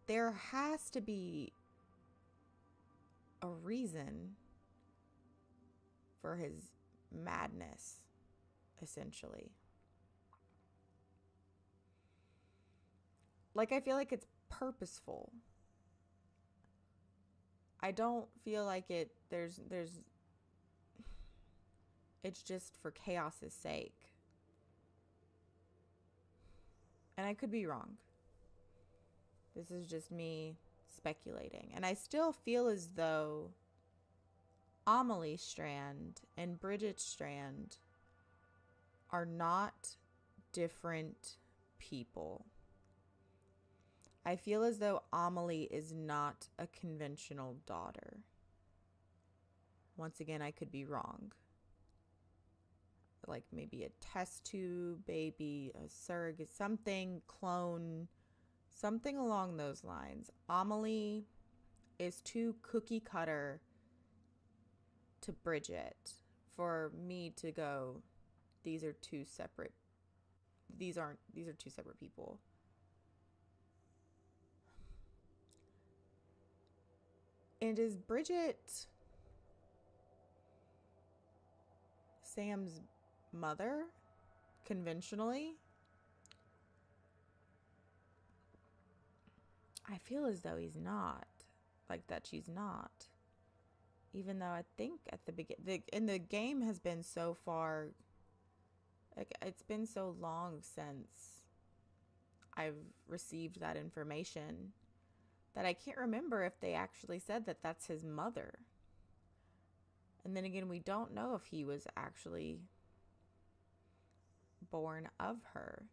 There has to be a reason for his madness, essentially. Like, I feel like it's purposeful. I don't feel like there's it's just for chaos's sake. And I could be wrong. This is just me speculating. And I still feel as though Amelie Strand and Bridget Strand are not different people. I feel as though Amelie is not a conventional daughter. Once again, I could be wrong. Like maybe a test tube baby, a surrogate, something, clone, something along those lines. Amelie is too cookie cutter to Bridget for me to go, these are two separate people. And is Bridget Sam's mother conventionally? I feel as though he's not. Like that she's not. Even though I think at the beginning, and the game has been so far, like it's been so long since I've received that information that I can't remember if they actually said that that's his mother. And then again, we don't know if he was actually born of her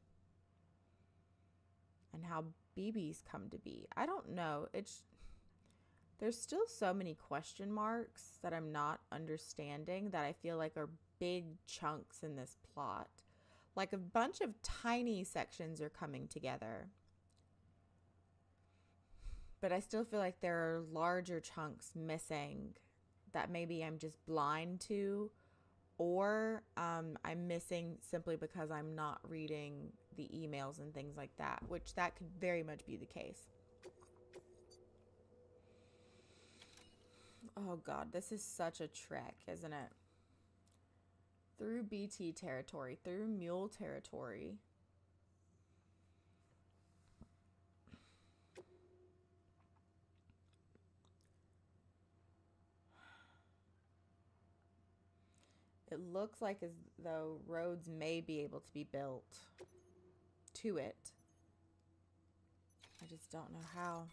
and how BBs come to be. I don't know. There's still so many question marks that I'm not understanding that I feel like are big chunks in this plot. Like a bunch of tiny sections are coming together. But I still feel like there are larger chunks missing that maybe I'm just blind to, or I'm missing simply because I'm not reading the emails and things like that, which that could very much be the case. Oh God, this is such a trek, isn't it? Through BT territory, through mule territory. It looks like as though roads may be able to be built to it. I just don't know how.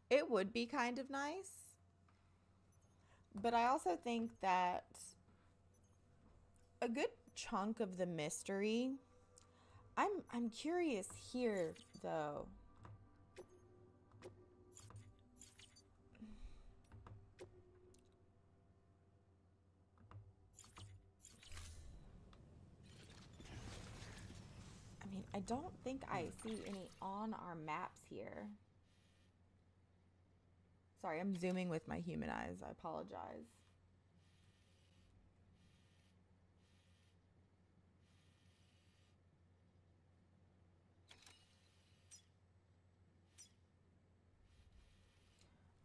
It would be kind of nice. But I also think that a good chunk of the mystery, I'm curious here though. I mean, I don't think I see any on our maps here. Sorry, I'm zooming with my human eyes. I apologize.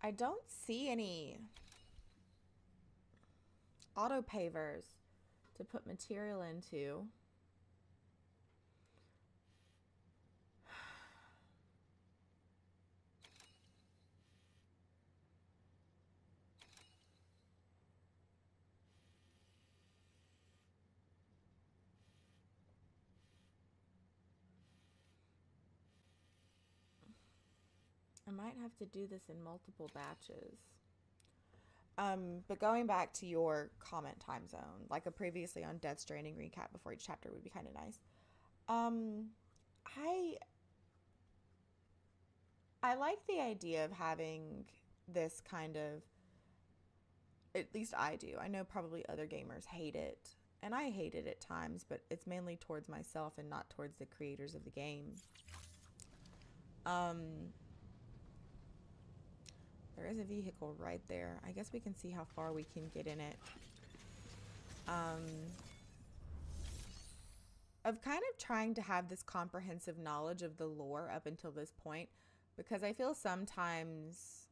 I don't see any auto pavers to put material into. I might have to do this in multiple batches. But going back to your comment time zone, like a previously on Death Stranding recap before each chapter would be kind of nice. I like the idea of having this kind of, at least I do. I know probably other gamers hate it, and I hate it at times, but it's mainly towards myself and not towards the creators of the game. There is a vehicle right there. I guess we can see how far we can get in it. Of kind of trying to have this comprehensive knowledge of the lore up until this point, because I feel sometimes,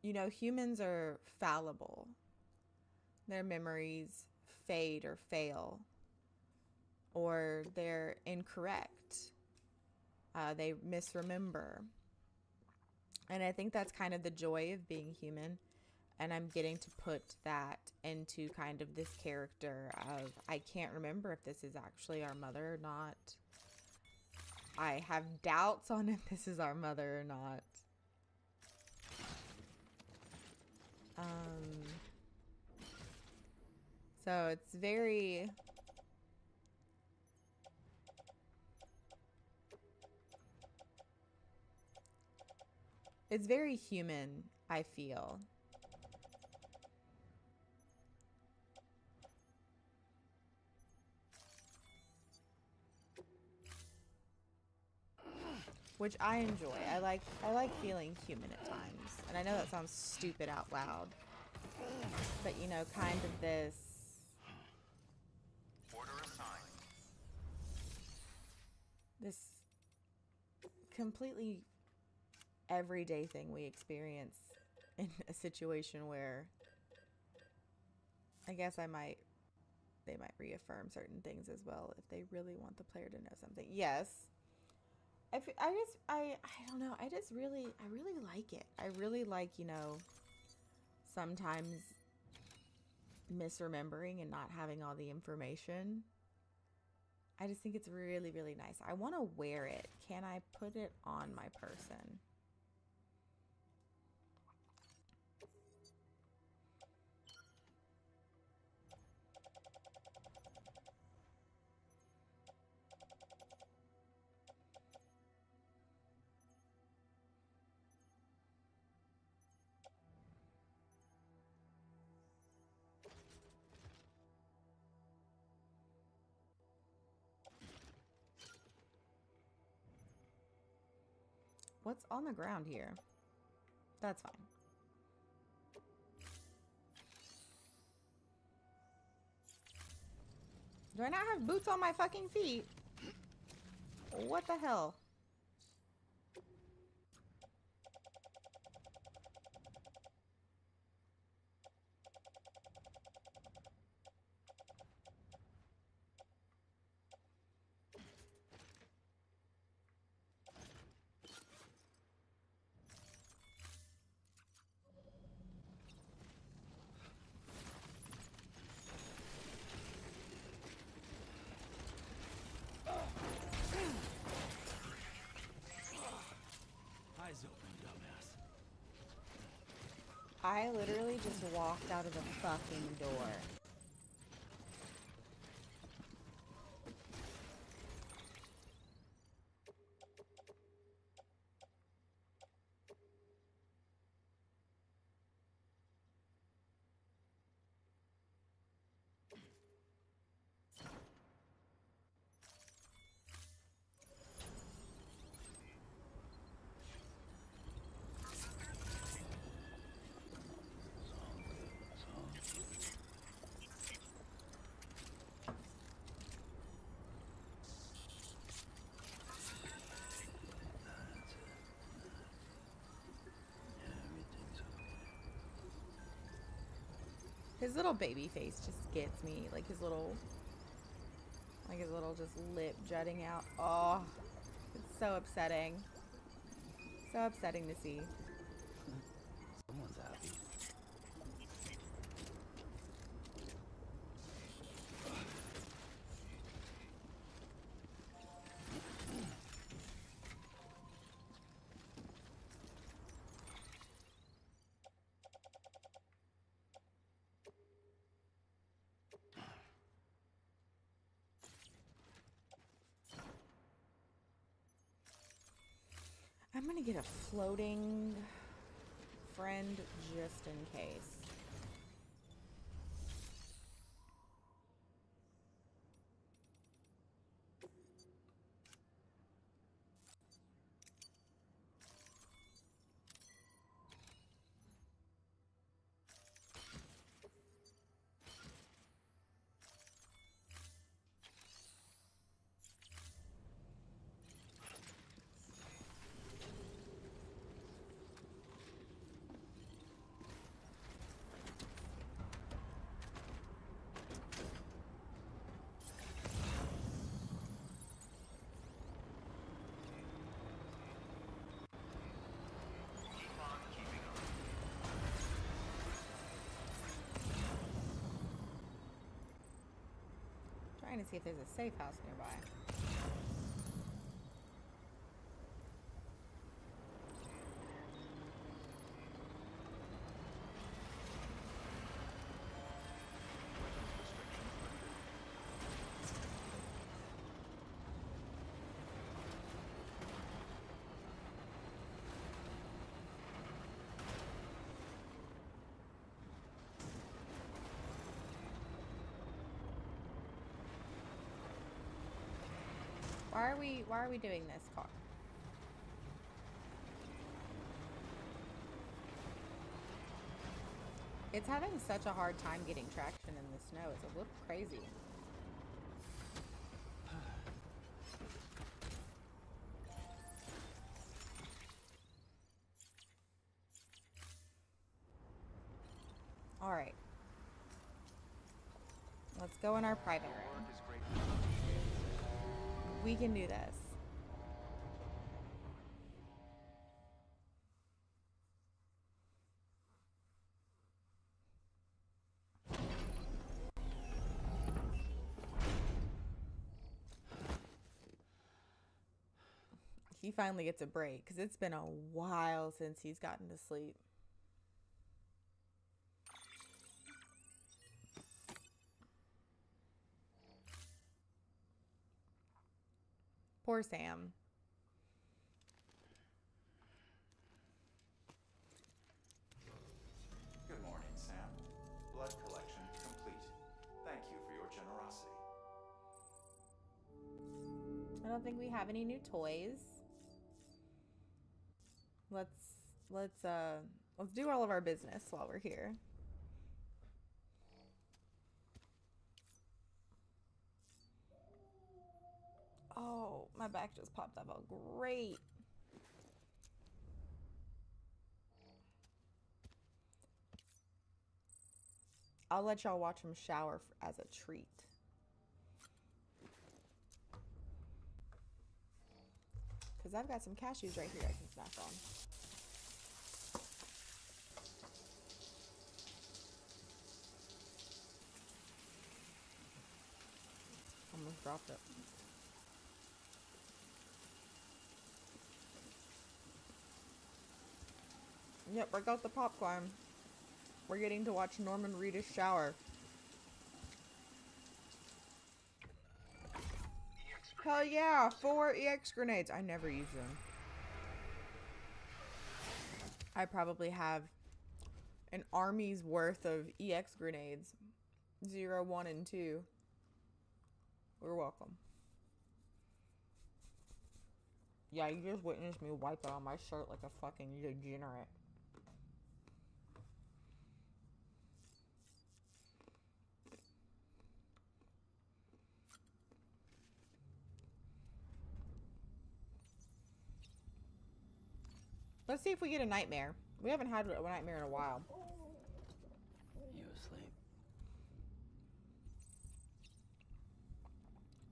you know, humans are fallible. Their memories fade or fail, or they're incorrect. They misremember. And I think that's kind of the joy of being human. And I'm getting to put that into kind of this character of, I can't remember if this is actually our mother or not. I have doubts on if this is our mother or not. So it's very... It's very human, I feel. Which I enjoy. I like feeling human at times. And I know that sounds stupid out loud. But you know, kind of this... Order assigned. This completely everyday thing we experience in a situation where I guess they might reaffirm certain things as well if they really want the player to know something. Yes. I don't know. I really like it. I really like, you know, sometimes misremembering and not having all the information. I just think it's really, really nice. I want to wear it. Can I put it on my person? What's on the ground here? That's fine. Do I not have boots on my fucking feet? What the hell? Eyes open, dumbass. I literally just walked out of the fucking door. His little baby face just gets me. Like his little just lip jutting out. Oh, it's so upsetting. So upsetting to see. Someone's happy. I'm gonna get a floating friend just in case. Trying to see if there's a safe house nearby. Why are we doing this, car? It's having such a hard time getting traction in the snow. It's a little crazy. All right. Let's go in our private room. We can do this. He finally gets a break because it's been a while since he's gotten to sleep. Poor Sam. Good morning, Sam. Blood collection complete. Thank you for your generosity. I don't think we have any new toys. Let's do all of our business while we're here. My back just popped up. Oh, great. I'll let y'all watch him shower as a treat. Because I've got some cashews right here I can snack on. Almost dropped it. Yep, break out the popcorn. We're getting to watch Norman Reedus shower. Hell yeah, 4 EX grenades. I never use them. I probably have an army's worth of EX grenades. 0, 1, and 2. You're welcome. Yeah, you just witnessed me wipe it on my shirt like a fucking degenerate. Let's see if we get a nightmare. We haven't had a nightmare in a while. You asleep?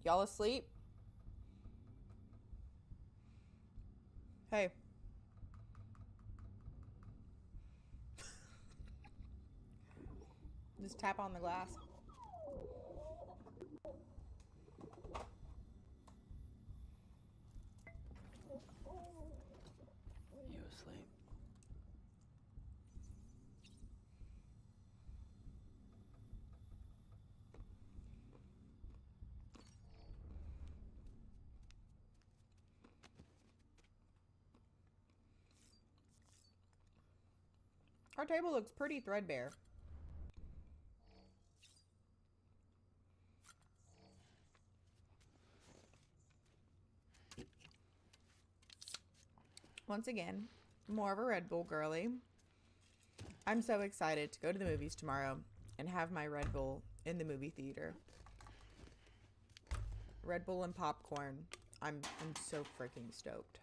Y'all asleep? Hey. Just tap on the glass. You asleep? Our table looks pretty threadbare. Once again, more of a Red Bull girly. I'm so excited to go to the movies tomorrow and have my Red Bull in the movie theater. Red Bull and popcorn. I'm so freaking stoked.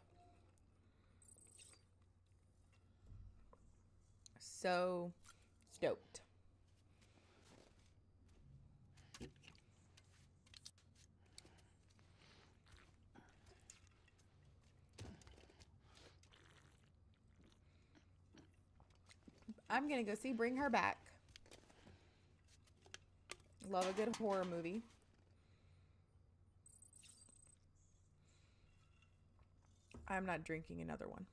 So stoked. I'm gonna go see Bring Her Back. Love a good horror movie. I'm not drinking another one.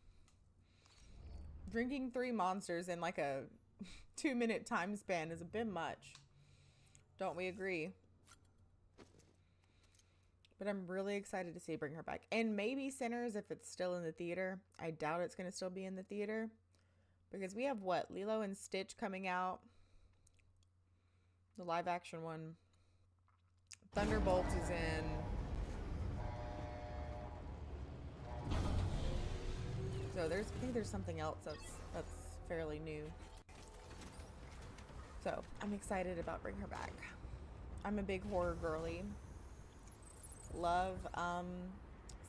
Drinking 3 monsters in like a 2-minute time span is a bit much. Don't we agree? But I'm really excited to see Bring Her Back. And maybe Sinners if it's still in the theater. I doubt it's going to still be in the theater. Because we have what? Lilo and Stitch coming out. The live action one. Thunderbolts is in. So I think there's something else that's fairly new. So I'm excited about Bring Her Back. I'm a big horror girly. Love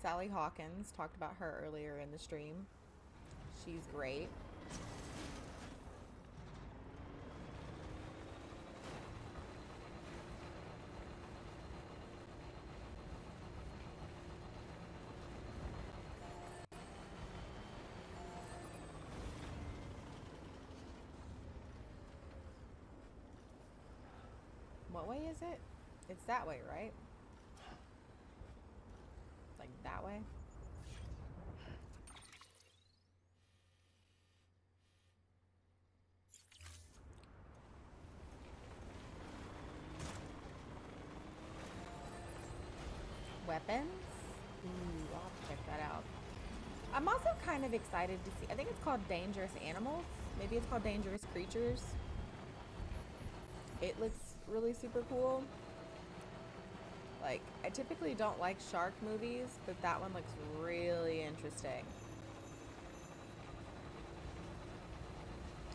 Sally Hawkins. Talked about her earlier in the stream. She's great. What way is it? It's that way, right? It's like that way. Weapons? Ooh, I'll have to check that out. I'm also kind of excited to see, I think it's called Dangerous Animals. Maybe it's called Dangerous Creatures. It looks really super cool. Like, I typically don't like shark movies, but that one looks really interesting.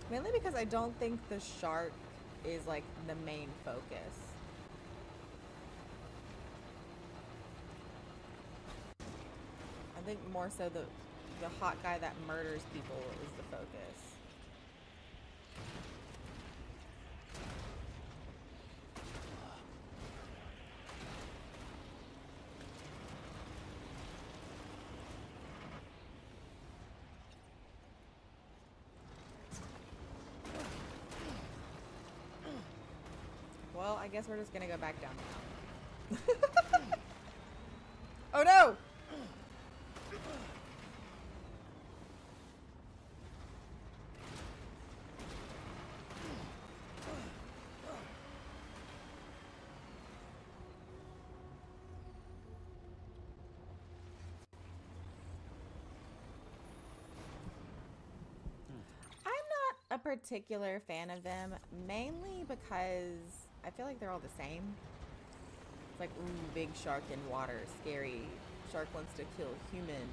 Mainly because I don't think the shark is like the main focus. I think more so the hot guy that murders people is the focus. Well, I guess we're just gonna go back down now. Oh no! I'm not a particular fan of them, mainly because I feel like they're all the same. It's like, ooh, big shark in water, scary. Shark wants to kill human.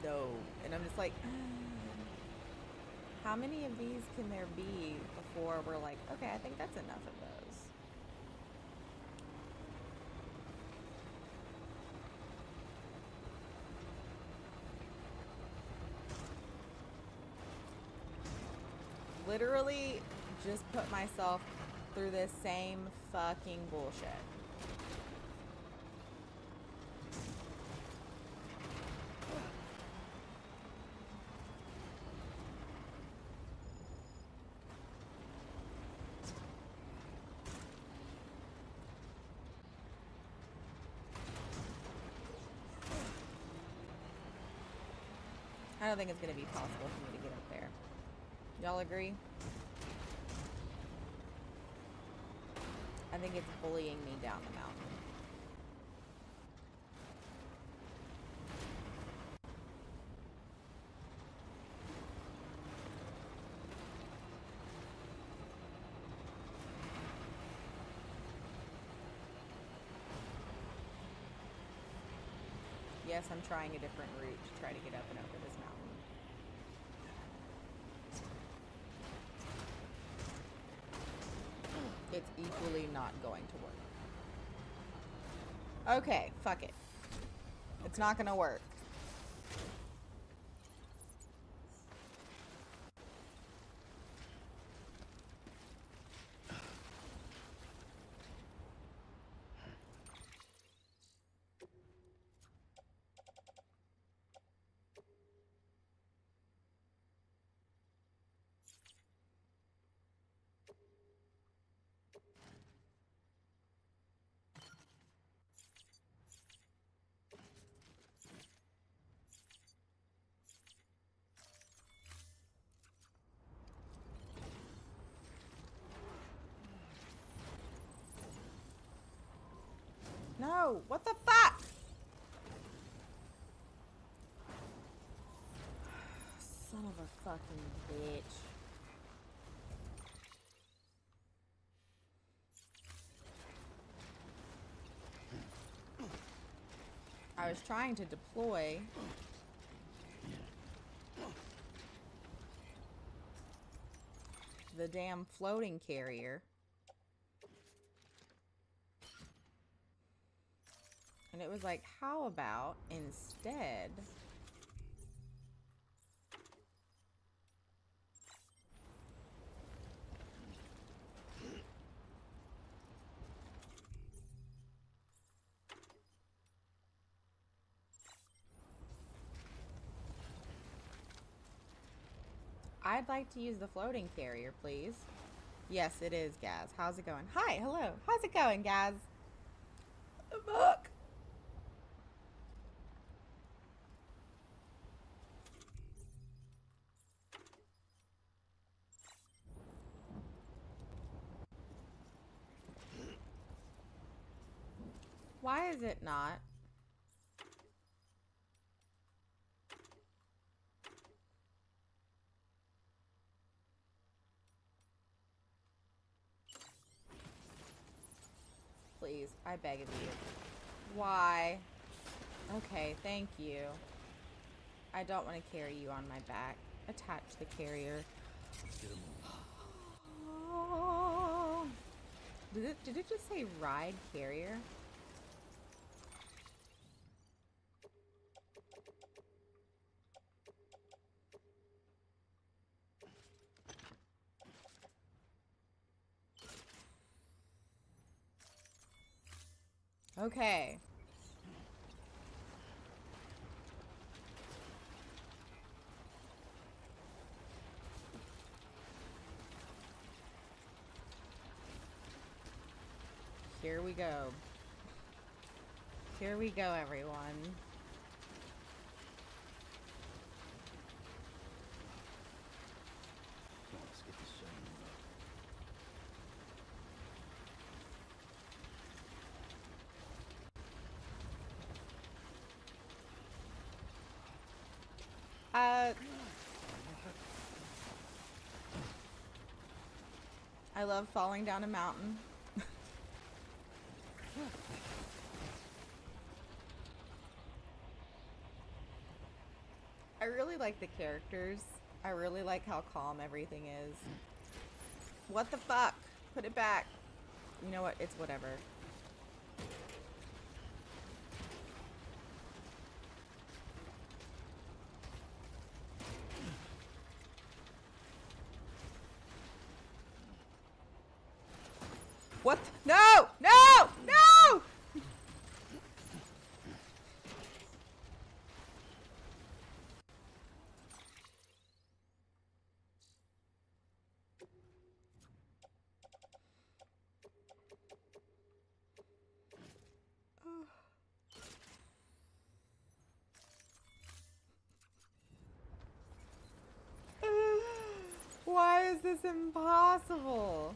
No. And I'm just like, how many of these can there be before we're like, okay, I think that's enough of those. Literally just put myself through this same fucking bullshit. I don't think it's going to be possible for me to get up there. Y'all agree? I think it's bullying me down the mountain. Yes, I'm trying a different route to try to get up and over this mountain. It's equally not going to work. Okay, fuck it. It's not gonna work. No, what the fuck? Son of a fucking bitch. I was trying to deploy. The damn floating carrier. And it was like, how about instead... I'd like to use the floating carrier, please. Yes, it is, Gaz. How's it going? Hi, hello. How's it going, Gaz? Fuck. Why is it not? Please, I beg of you. Why? Okay, thank you. I don't want to carry you on my back. Attach the carrier. Oh. Did it just say ride carrier? Okay. Here we go. Here we go, everyone. Come on, let's get this show moving. I love falling down a mountain. I really like the characters. I really like how calm everything is. What the fuck? Put it back. You know what? It's whatever. What? No! No! No! Why is this impossible?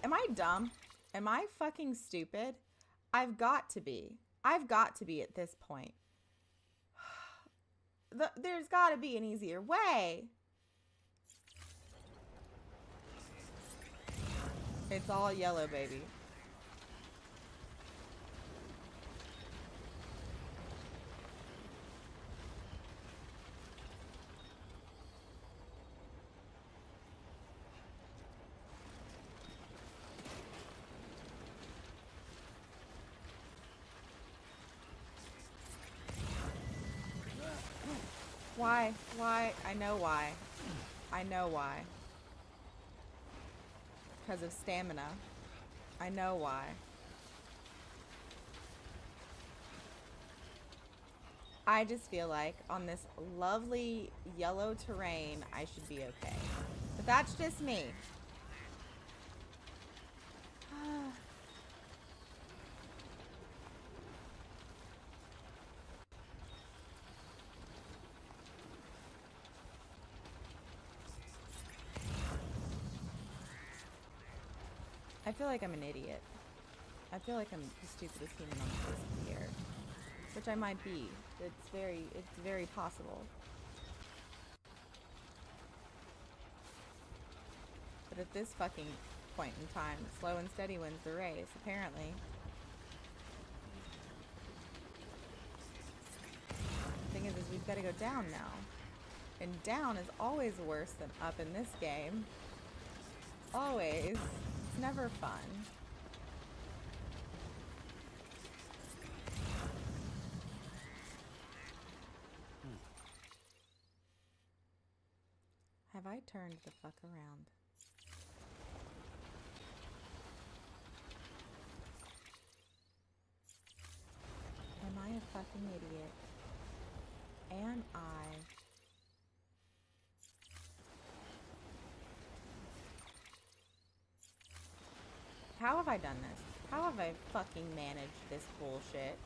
Am I dumb? Am I fucking stupid? I've got to be. I've got to be at this point. There's got to be an easier way. It's all yellow, baby. Why? Why? I know why. I know why. Because of stamina. I know why. I just feel like on this lovely yellow terrain, I should be okay. But that's just me. I feel like I'm an idiot. I feel like I'm the stupidest human on the face of the earth. Which I might be. It's very possible. But at this fucking point in time, slow and steady wins the race, apparently. The thing is we've got to go down now. And down is always worse than up in this game. Always. It's never fun. Have I turned the fuck around? Am I a fucking idiot? Am I? How have I done this? How have I fucking managed this bullshit?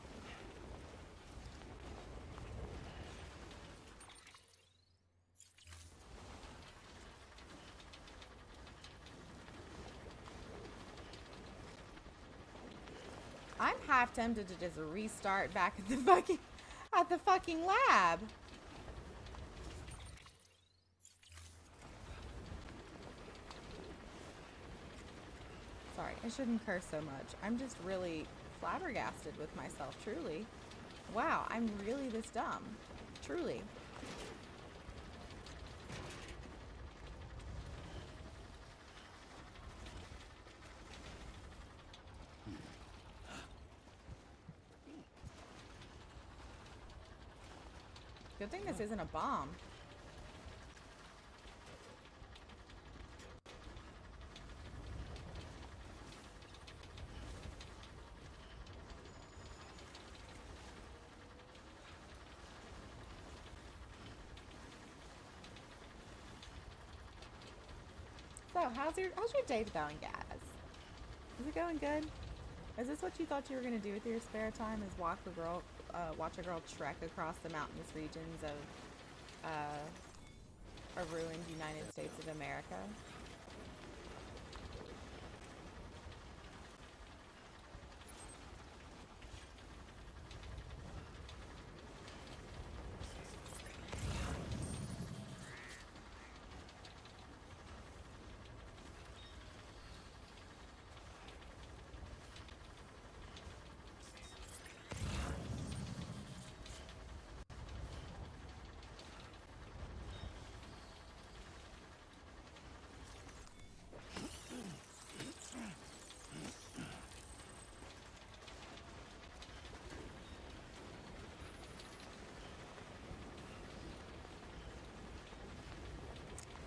I'm half tempted to just restart back at the fucking lab. Sorry, I shouldn't curse so much. I'm just really flabbergasted with myself, truly. Wow, I'm really this dumb. Truly. Good thing this isn't a bomb. So, how's your day going, guys? Is it going good? Is this what you thought you were gonna do with your spare time? Is watch a girl trek across the mountainous regions of ruined United States of America?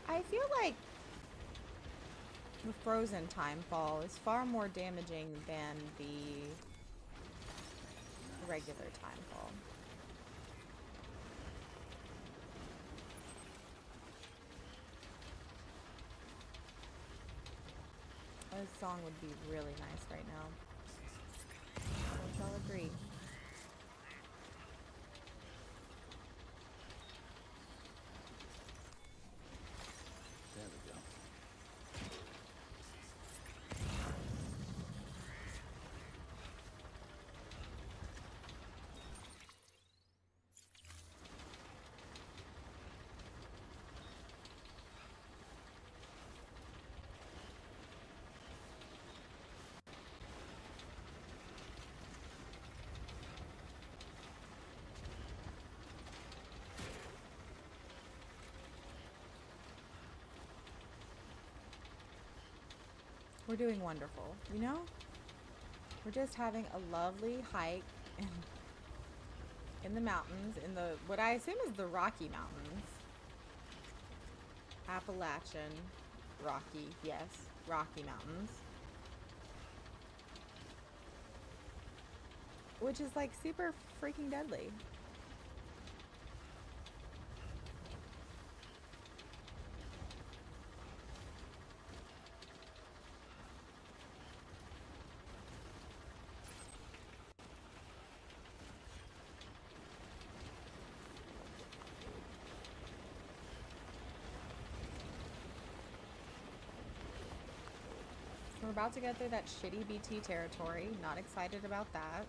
I feel like the frozen timefall is far more damaging than the regular timefall. This song would be really nice right now. Don't y'all agree? There we go. We're doing wonderful, you know? We're just having a lovely hike in the mountains, in the, what I assume is the Rocky Mountains. Appalachian, Rocky, yes, Rocky Mountains. Which is like super freaking deadly. We're about to get through that shitty BT territory. Not excited about that.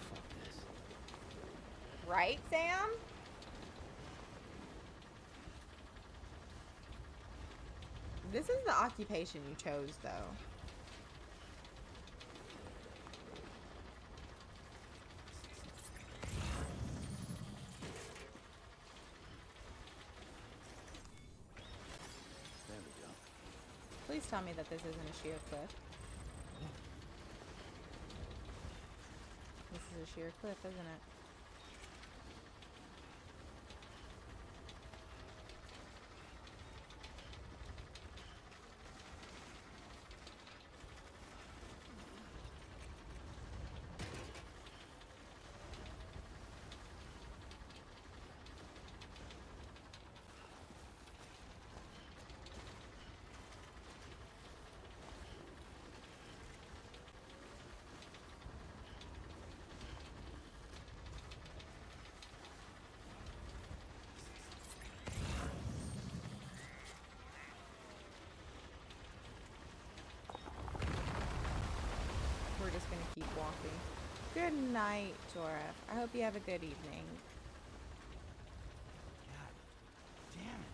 Fuck this. Right, Sam? This is the occupation you chose, though. There we go. Please tell me that this isn't a sheer cliff. This is a sheer cliff, isn't it? We're just gonna keep walking. Good night, Jorah. I hope you have a good evening. God damn it.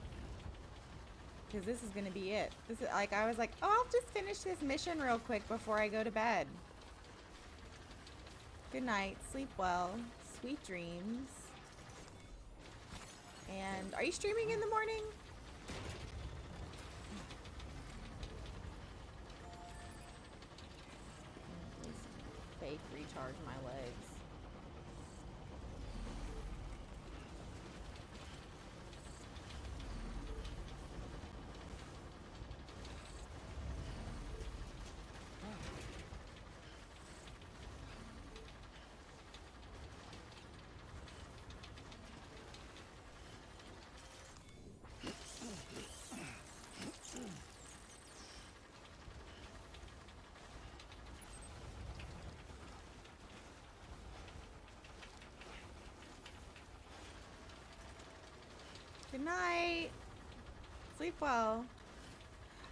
Because this is gonna be it. This is like, I was like, oh, I'll just finish this mission real quick before I go to bed. Good night. Sleep well. Sweet dreams. And are you streaming in the morning? Please fake recharge my legs. Good night. Sleep well.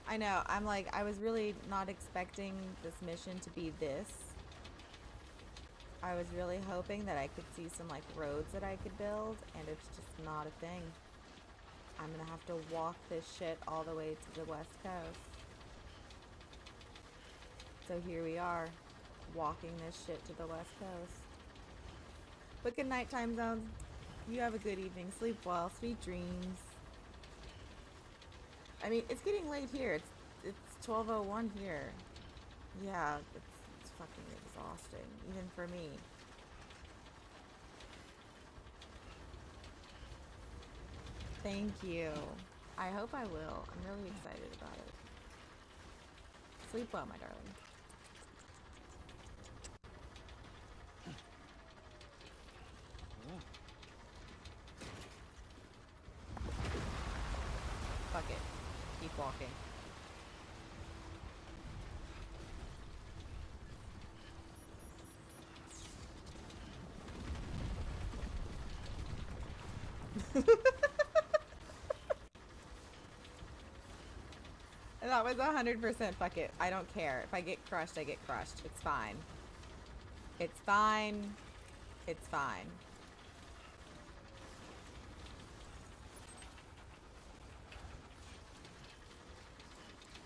I know, I'm like, I was really not expecting this mission to be this. I was really hoping that I could see some like roads that I could build, and it's just not a thing. I'm gonna have to walk this shit all the way to the west coast. So here we are, walking this shit to the west coast. But good night, time zones. You have a good evening. Sleep well. Sweet dreams. I mean, it's getting late here. It's 12:01 here. Yeah, it's fucking exhausting, even for me. Thank you. I hope I will. I'm really excited about it. Sleep well, my darling. Fuck it. Keep walking. That was 100% fuck it. I don't care. If I get crushed, I get crushed. It's fine. It's fine. It's fine.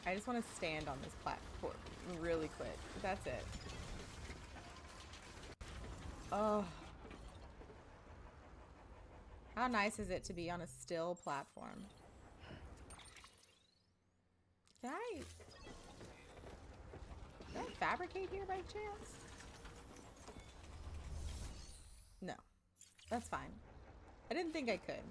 I just want to stand on this platform really quick. That's it. Oh. How nice is it to be on a still platform? Can I fabricate here by chance? No. That's fine. I didn't think I could.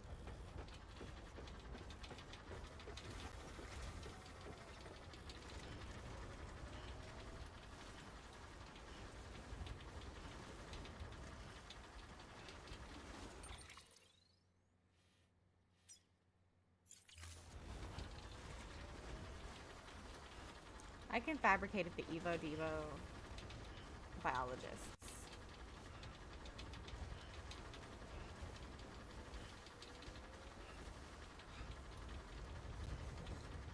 I can fabricate at the Evo Devo biologists.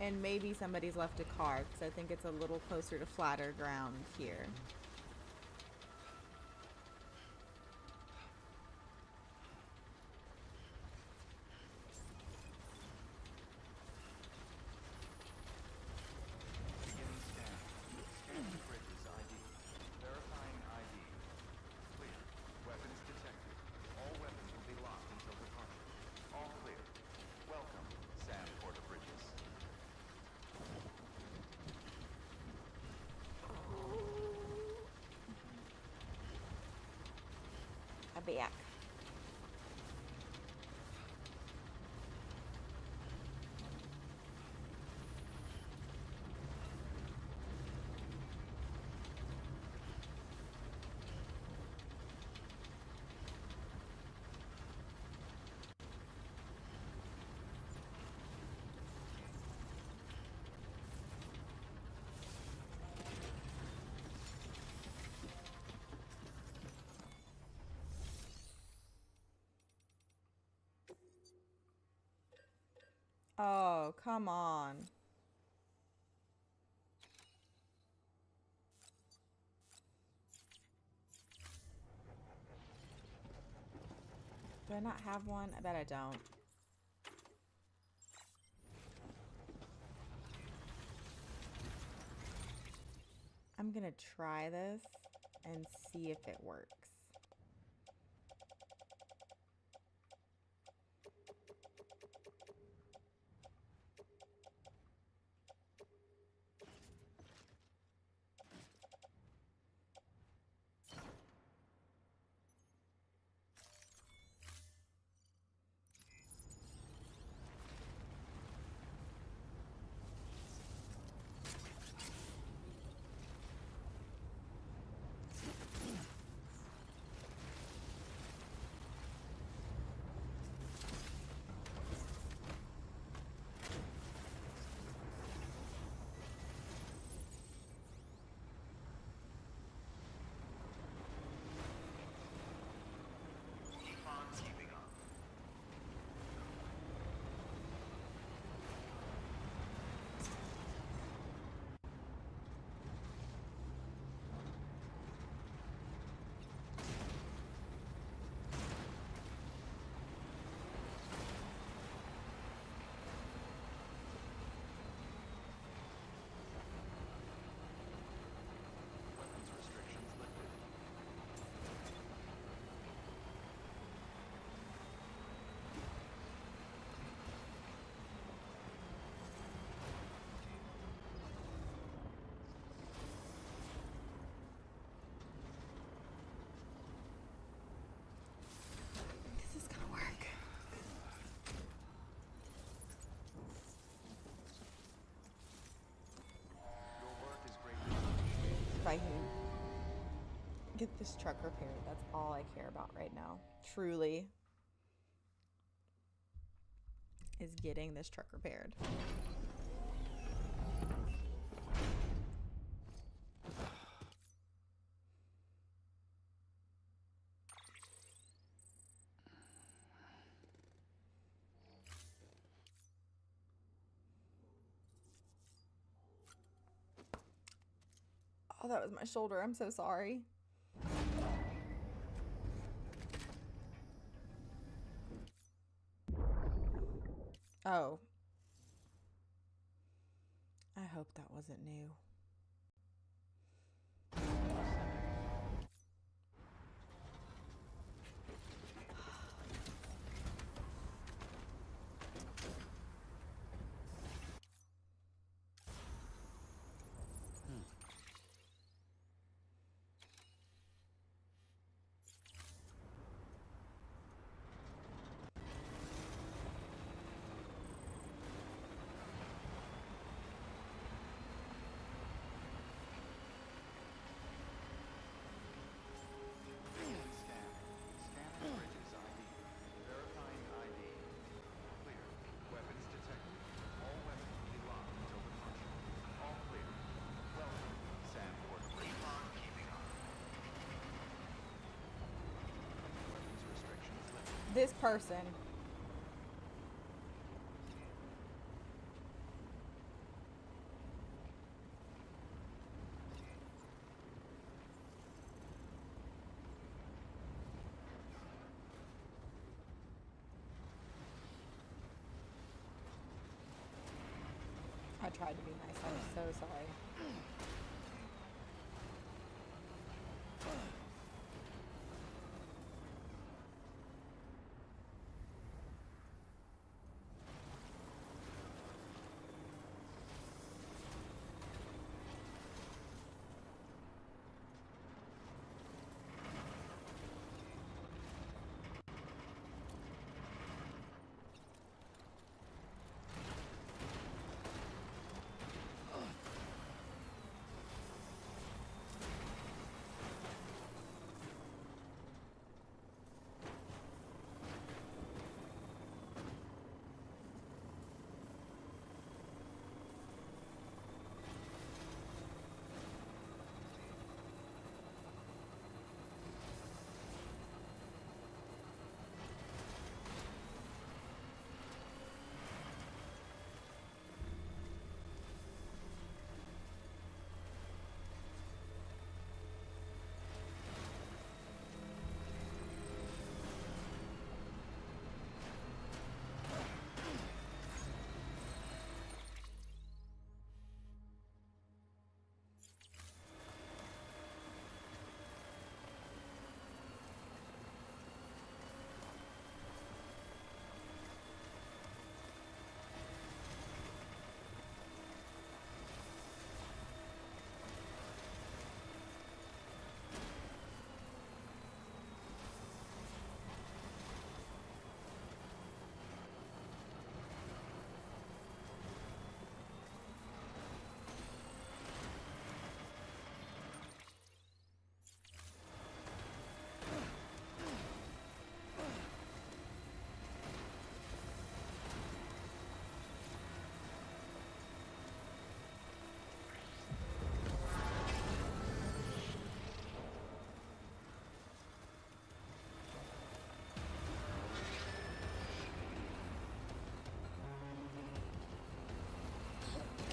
And maybe somebody's left a car, because I think it's a little closer to flatter ground here. Back. Oh, come on. Do I not have one? I bet I don't. I'm gonna try this and see if it works. I can get this truck repaired. That's all I care about right now. Truly. Is getting this truck repaired. Oh, that was my shoulder. I'm so sorry. Oh. I hope that wasn't new. Scanning bridges ID. Verifying ID. Clear. Weapons detected. All weapons will be locked until departure. All clear. Welcome, Sam Porter. Keep on keeping on. Weapons restrictions lifted. This person. I tried to be nice. I'm so sorry.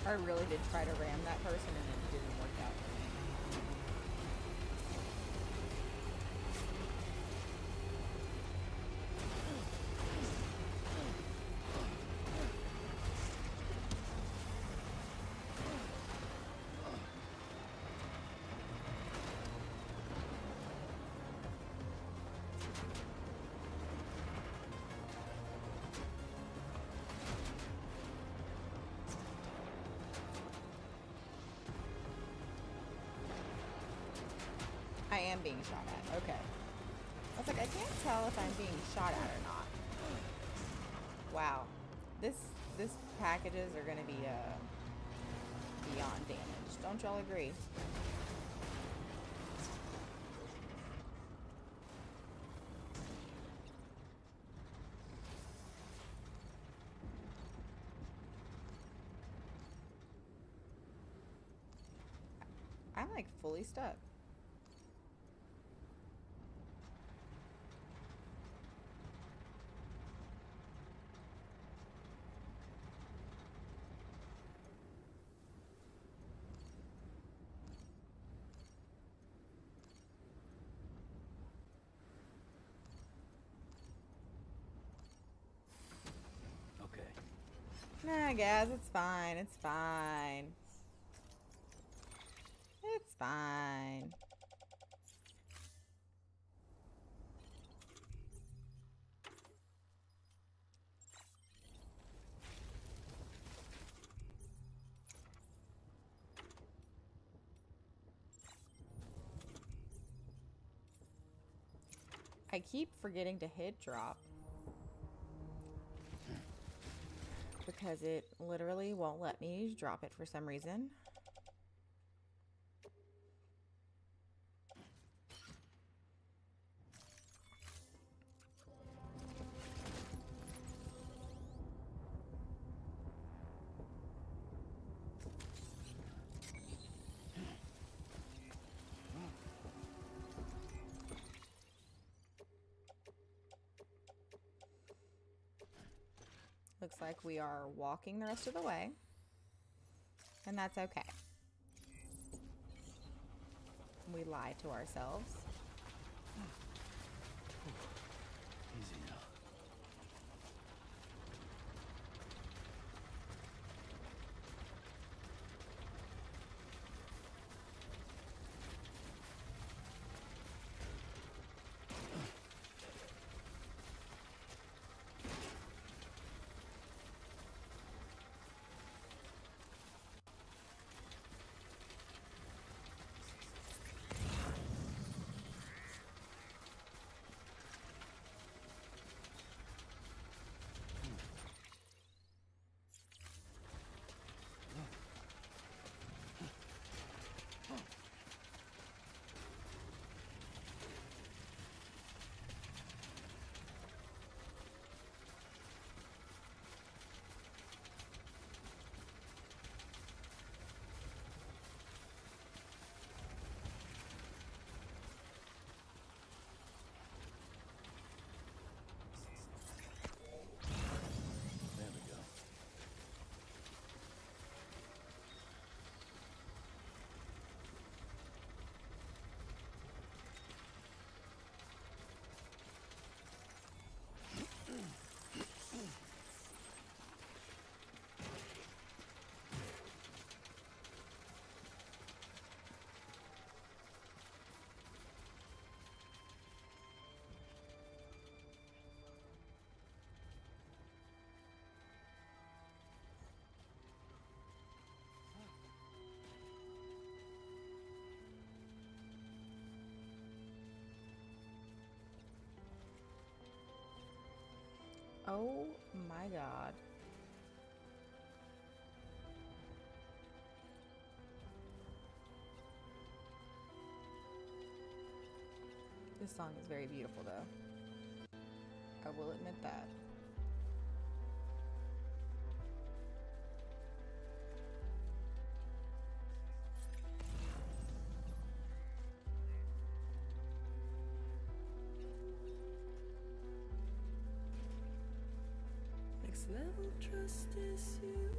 I really did try to ram that person and it didn't work out for me. I am being shot at. Okay. I was like, I can't tell if I'm being shot at or not. Wow. This packages are gonna be beyond damaged. Don't y'all agree? I'm like fully stuck. Okay. Nah, guys, it's fine. It's fine. It's fine. I keep forgetting to hit drop because it literally won't let me drop it for some reason. Looks like we are walking the rest of the way, and that's okay. We lie to ourselves. Easy now. There we go. Oh my god. This song is very beautiful though. I will admit that. Next level trust is you.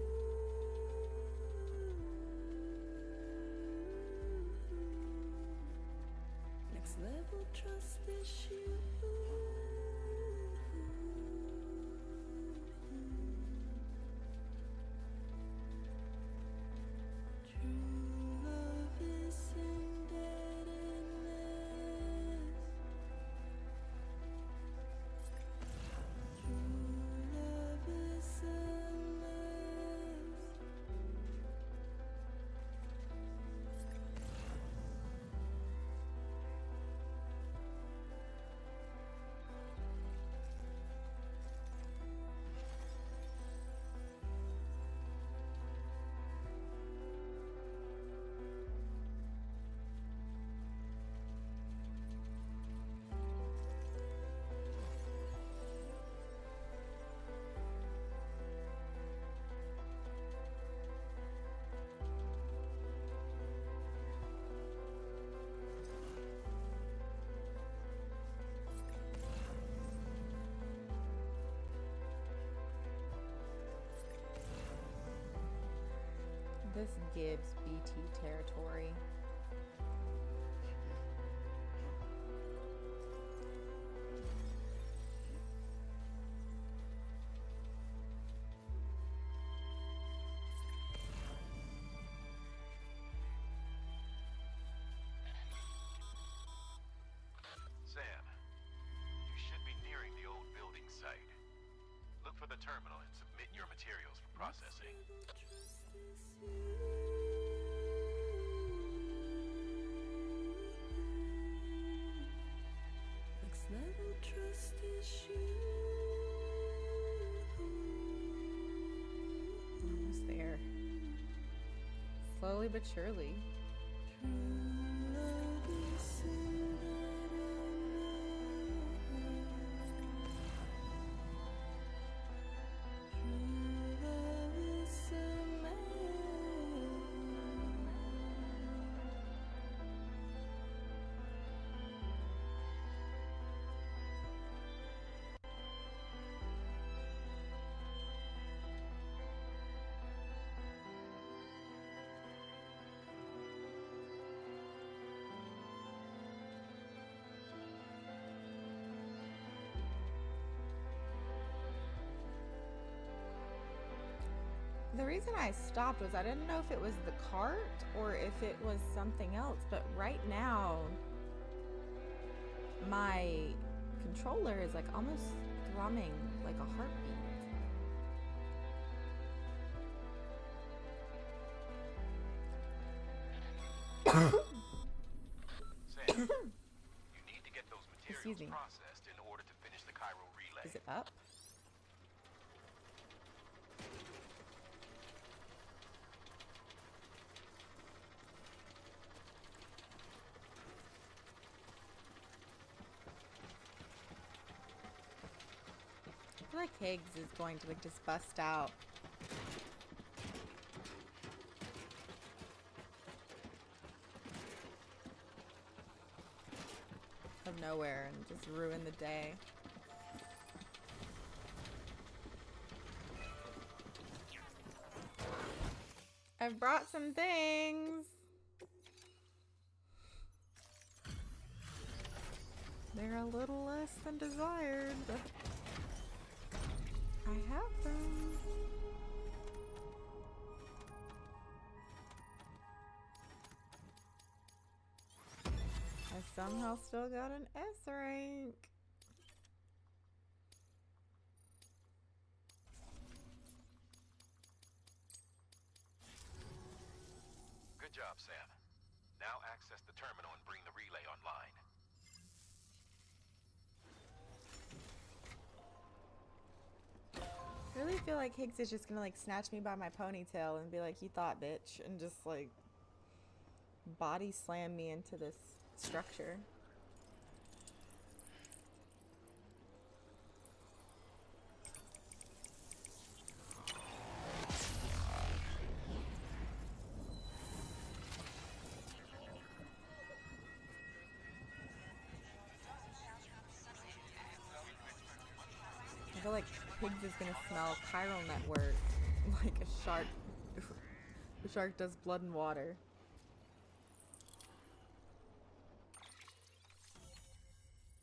Next level trust is you. True love is embedded in this. True love is endless. Gibbs BT territory. Sam, you should be nearing the old building site. Look for the terminal and submit your materials for processing. Next level trust issue. Almost there. Slowly but surely. True love is in that True love is a man. The reason I stopped was I didn't know if it was the cart or if it was something else, but right now my controller is like almost thrumming like a heartbeat. Sam, you need to get those Excuse materials me. processed in order to finish the Cairo relay. Is it up? I feel like Higgs is going to like just bust out. Of nowhere and just ruin the day. I've brought some things. They're a little less than desired, but I have them. I somehow still got an S rank. Good job, Sam. Now access the terminal and bring the relay online. I really feel like Higgs is just gonna like snatch me by my ponytail and be like, "You thought, bitch," and just like body slam me into this structure. I feel like Higgs is gonna smell chiral network like a shark. The shark does blood and water.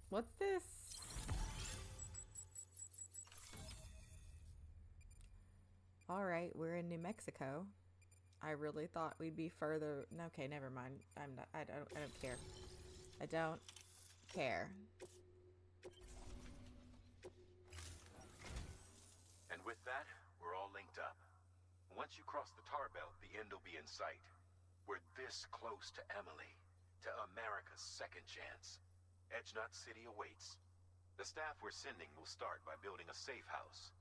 What's this? All right, we're in New Mexico. I really thought we'd be further. Okay, never mind. I'm not. I don't care. I don't care. And with that, we're all linked up. Once you cross the tar belt, the end will be in sight. We're this close to Emily, to America's second chance. Edgenut City awaits. The staff we're sending will start by building a safe house.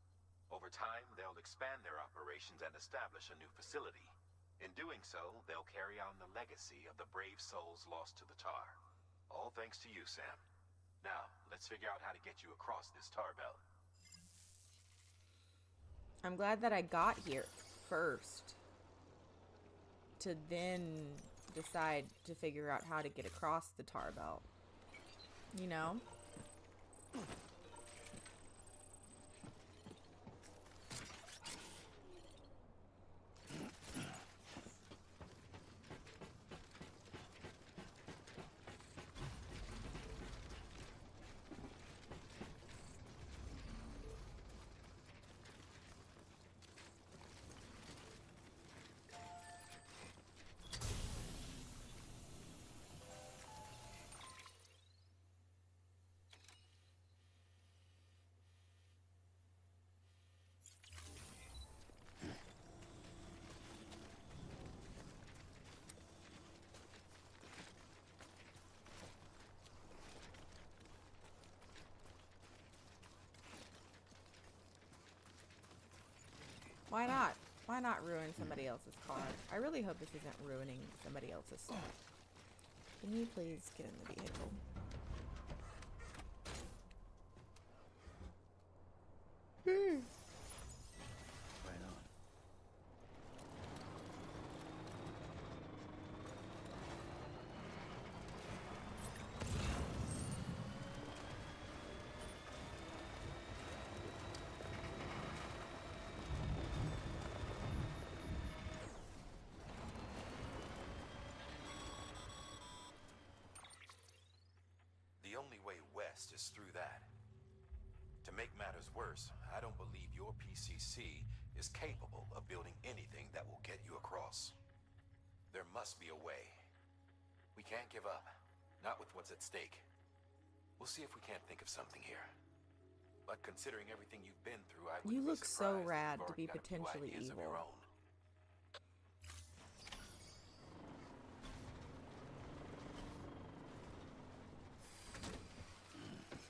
Over time, they'll expand their operations and establish a new facility. In doing so, they'll carry on the legacy of the brave souls lost to the tar. All thanks to you, Sam. Now, let's figure out how to get you across this tar belt. I'm glad that I got here first to then decide to figure out how to get across the tar belt. You know? Why not? Why not ruin somebody else's car? I really hope this isn't ruining somebody else's stuff. Can you please get in the vehicle? Right on. The only way west is through that. To make matters worse, I don't believe your PCC is capable of building anything that will get you across. There must be a way. We can't give up, not with what's at stake. We'll see if we can't think of something here. But considering everything you've been through, I would You be look so surprised if rad you've to be already got a few potentially ideas of your evil. own.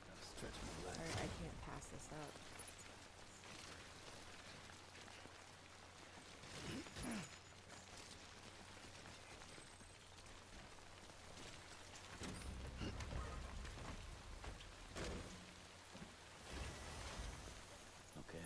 Gotta stretch my legs. Alright, I can't pass this up. Okay.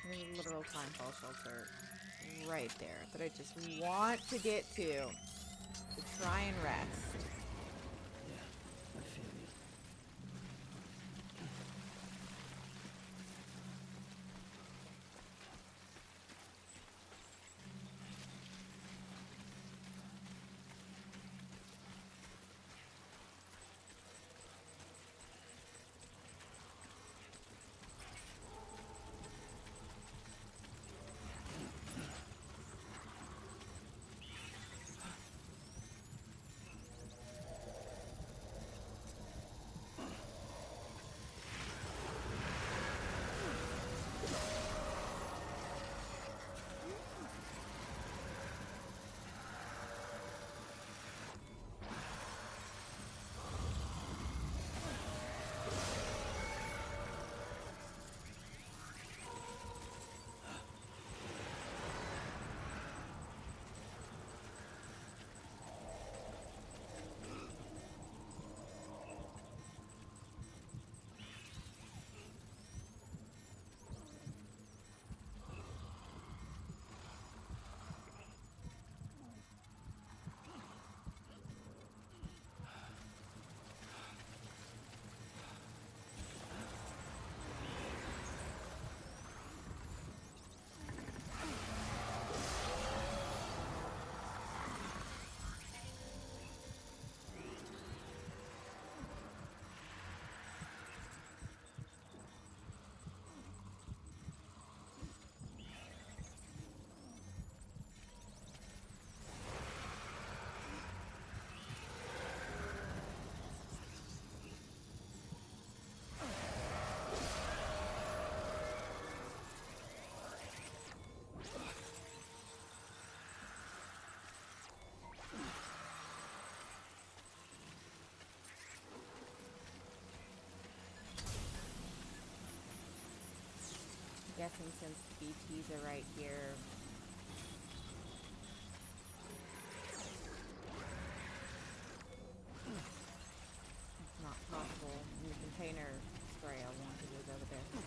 There's a literal time fall shelter right there that I just want to get to try and rest. Yeah, I feel you. Guessing since the BTs are right here. It's not possible. And the container spray I wanted was over there.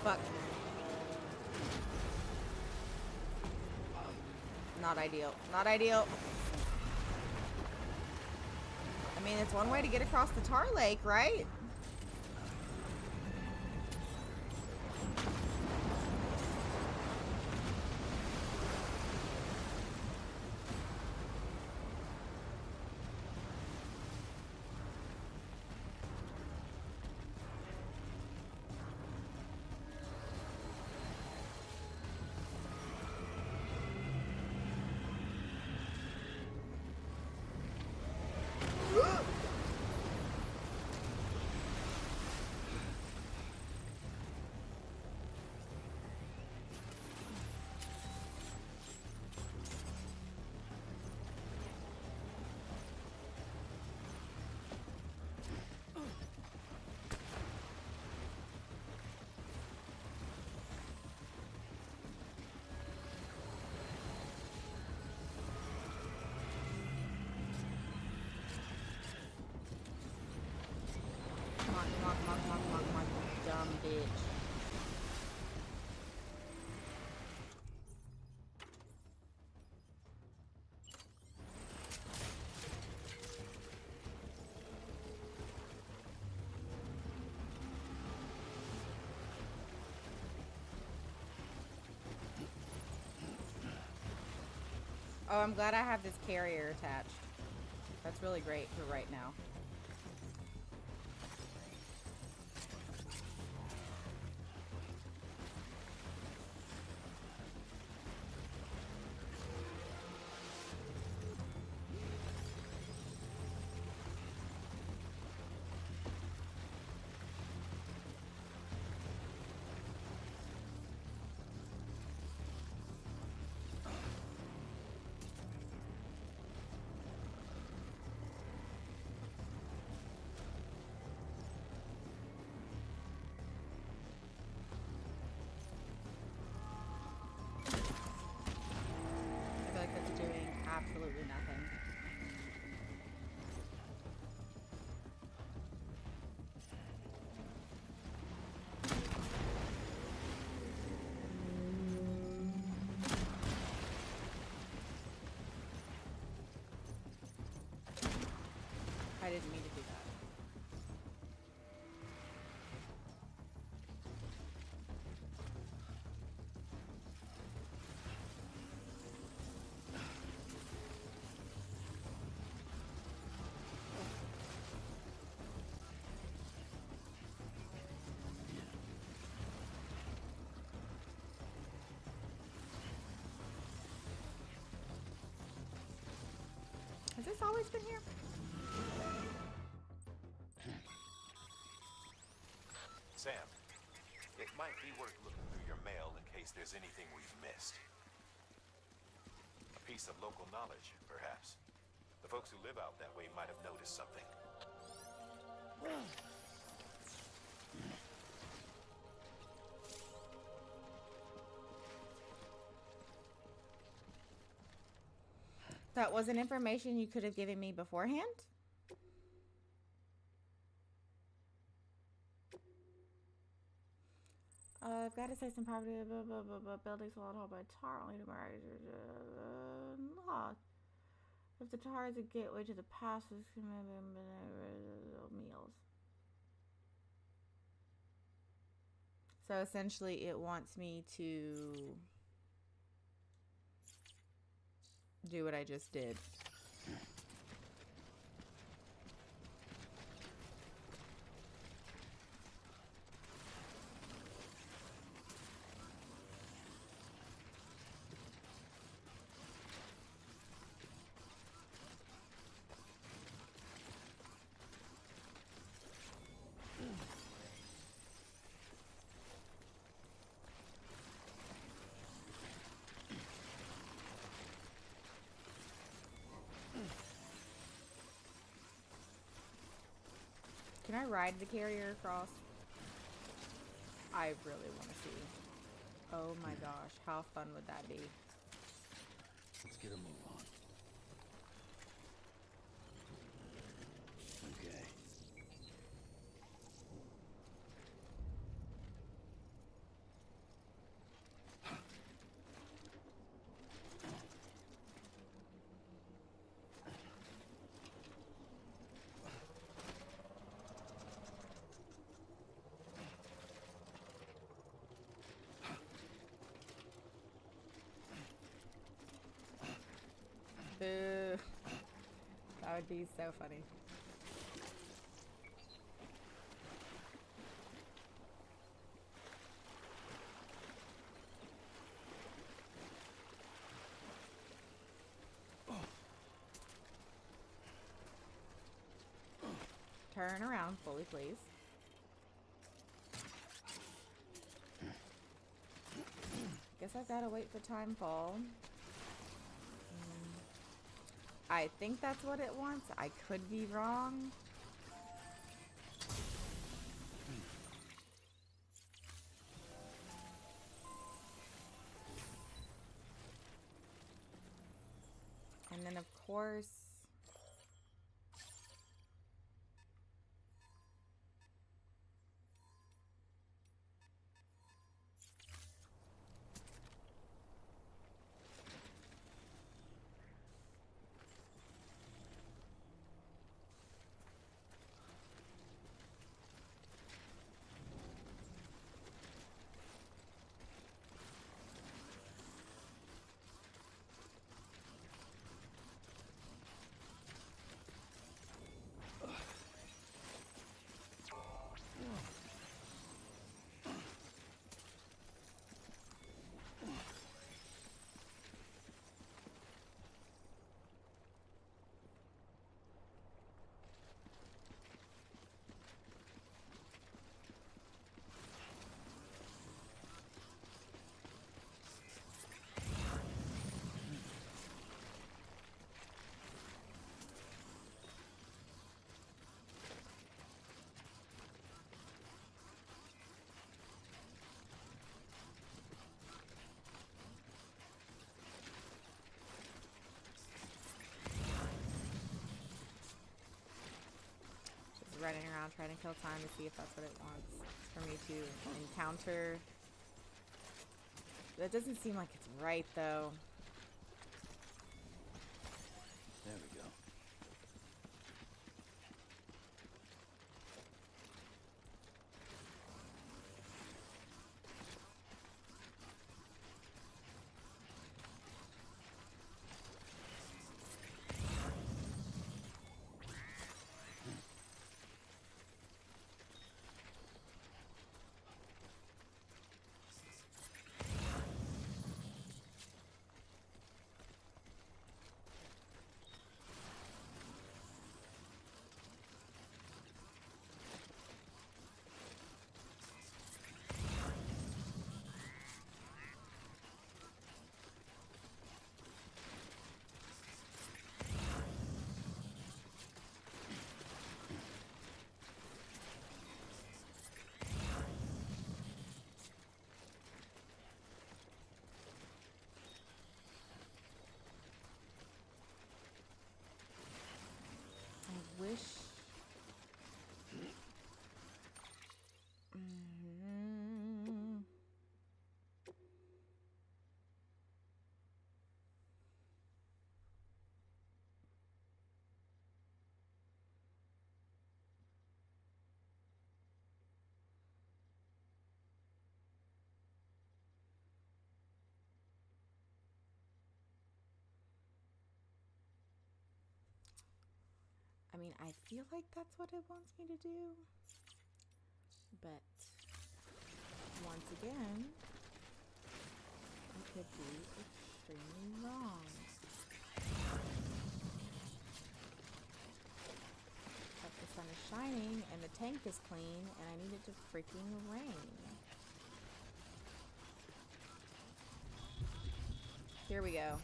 Fuck. Not ideal. Not ideal. I mean, it's one way to get across the tar lake, right? Come on, come on, come on, come on, come on, come on, you dumb bitch. Oh, I'm glad I have this carrier attached. That's really great for right now. I feel like that's doing absolutely nothing. I didn't mean to do that. Has this always been here? Sam, it might be worth looking through your mail in case there's anything we've missed. A piece of local knowledge, perhaps. The folks who live out that way might have noticed something. That wasn't information you could have given me beforehand? I've got to say some property, blah, blah, blah, blah, buildings will hold by tar, only to law. If the tar is a gateway to the past, it's meals. So essentially it wants me to do what I just did. Can I ride the carrier across? I really want to see. Oh my gosh, how fun would that be? Let's get a move on. Okay. would be so funny. Turn around fully, please. Guess I've got to wait for timefall. I think that's what it wants. I could be wrong. And then, of course... running around trying to kill time to see if that's what it wants for me to encounter. That doesn't seem like it's right, though. There we go. Wish. I mean, I feel like that's what it wants me to do. But once again, I could be extremely wrong. But the sun is shining and the tank is clean and I need it to freaking rain. Here we go.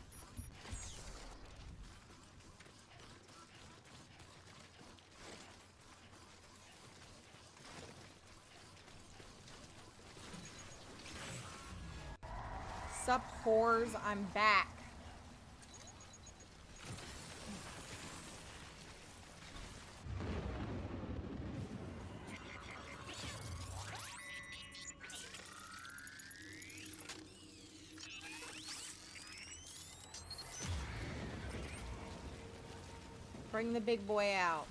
Sup, whores, I'm back. Bring the big boy out.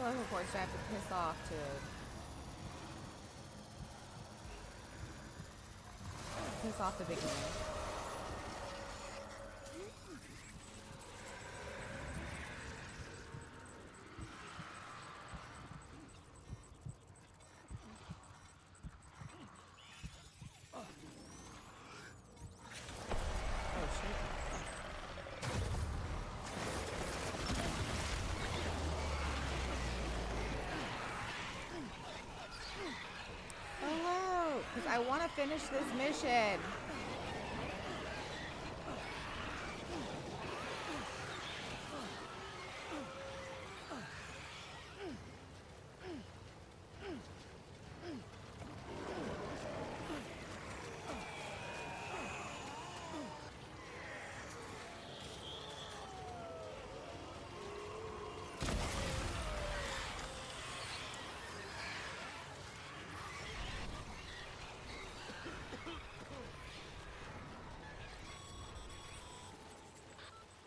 local courts do I have to piss off to piss off the big man? Oh shit. Hello, because I want to finish this mission.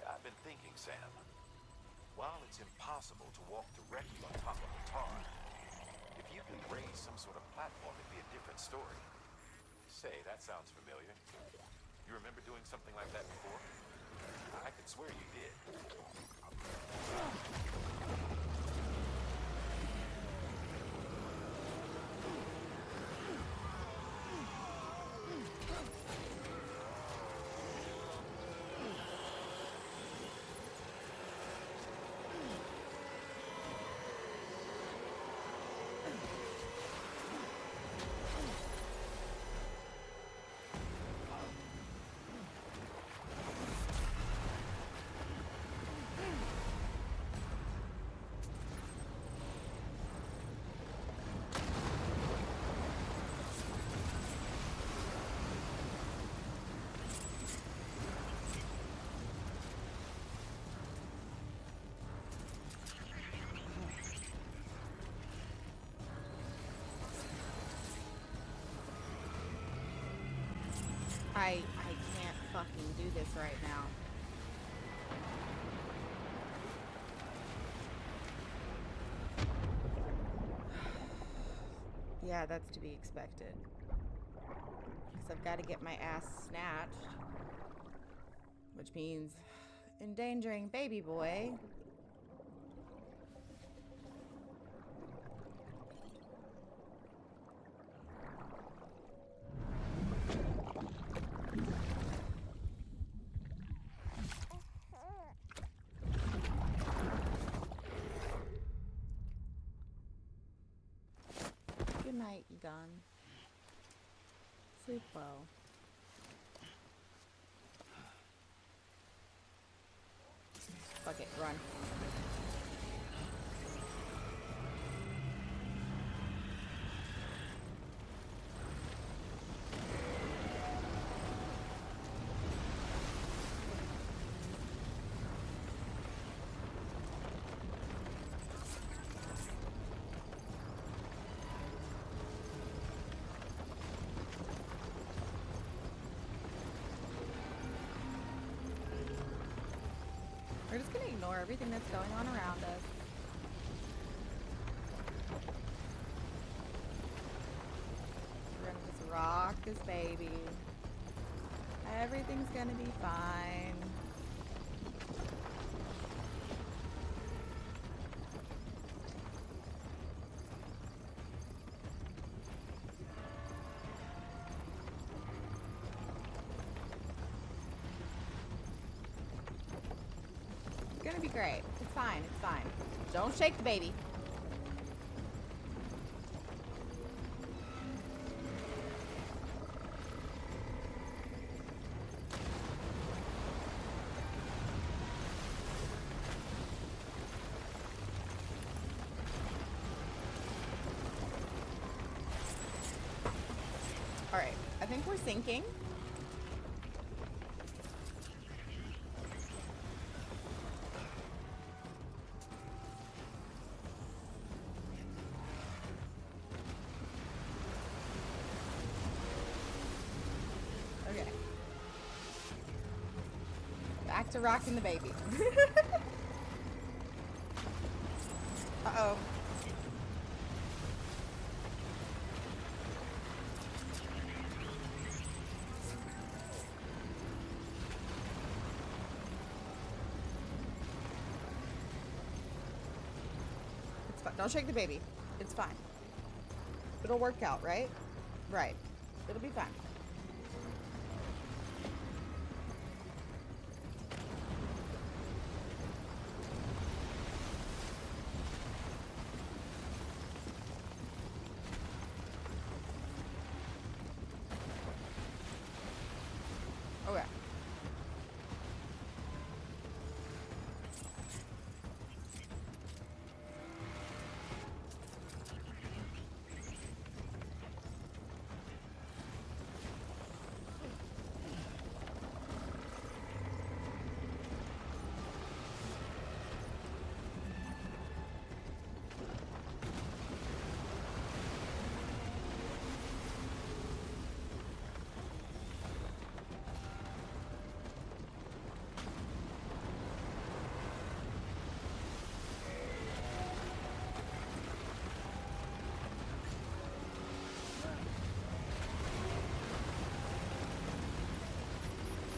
I've been thinking, Sam. While it's impossible to walk directly on top of the tar, if you could raise some sort of platform, it'd be a different story. Say, that sounds familiar. You remember doing something like that before? I could swear you did. I can't fucking do this right now. Yeah, that's to be expected. Because I've got to get my ass snatched. Which means endangering baby boy. Good night, Egon. Sleep well. Fuck it, run. We're just gonna ignore everything that's going on around us. We're gonna just rock this baby. Everything's gonna be fine. It's gonna be great. It's fine. It's fine. Don't shake the baby. All right. I think we're sinking. Okay. Back to rocking the baby. Uh-oh. Don't shake the baby. It's fine. It'll work out, right? Right. It'll be fine. Okay.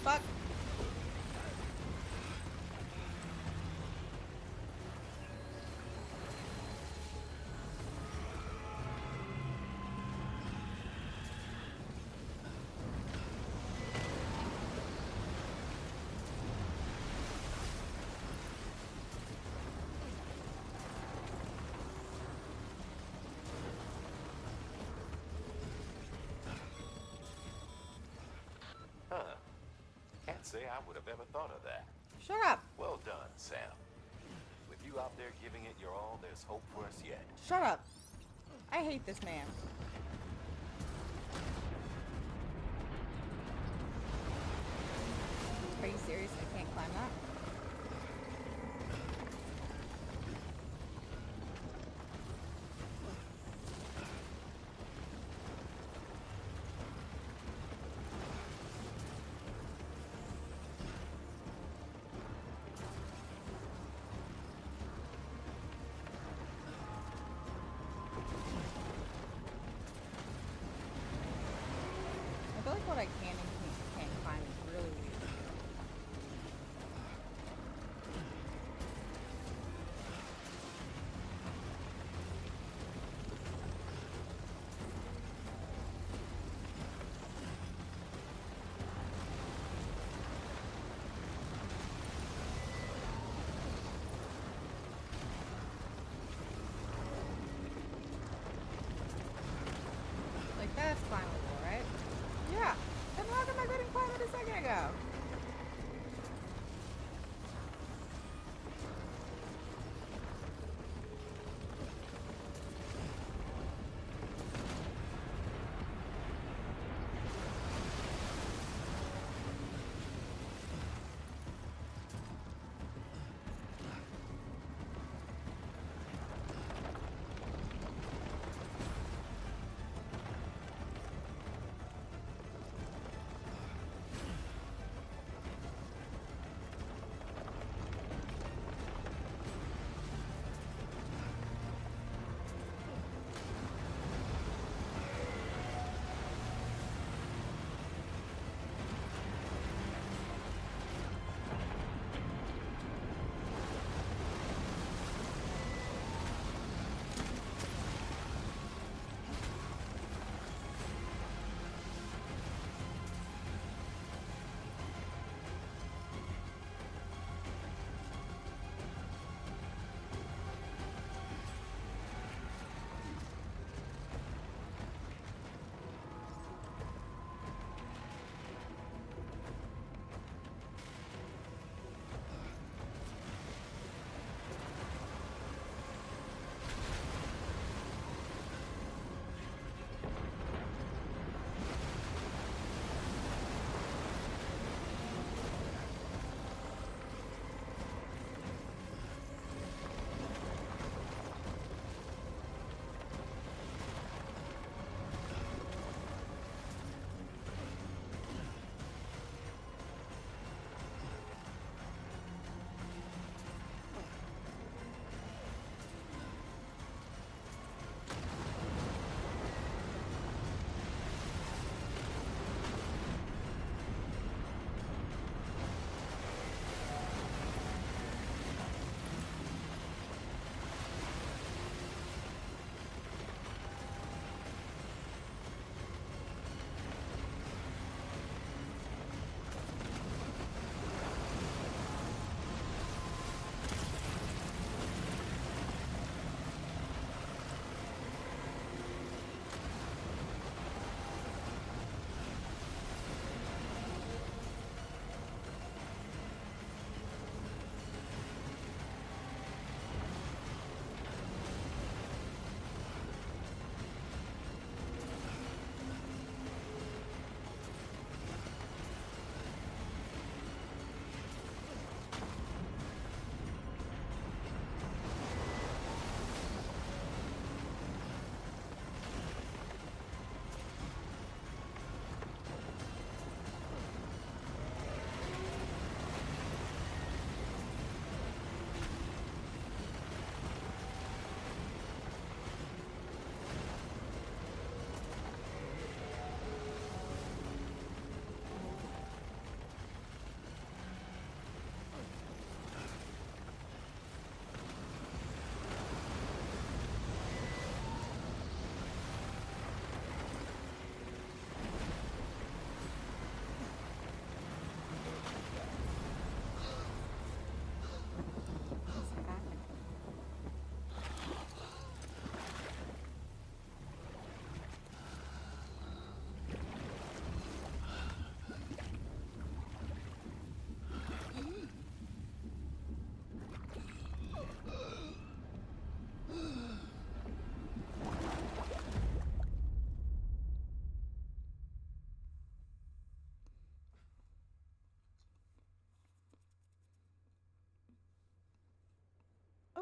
Fuck. Huh. Can't say I would have ever thought of that. Shut up. Well done, Sam. With you out there giving it your all, there's hope for us yet. Shut up. I hate this man. Are you serious? I can't climb that? I feel like what I can and can't climb is really weird. Like that's climbable, right? Yeah, I'm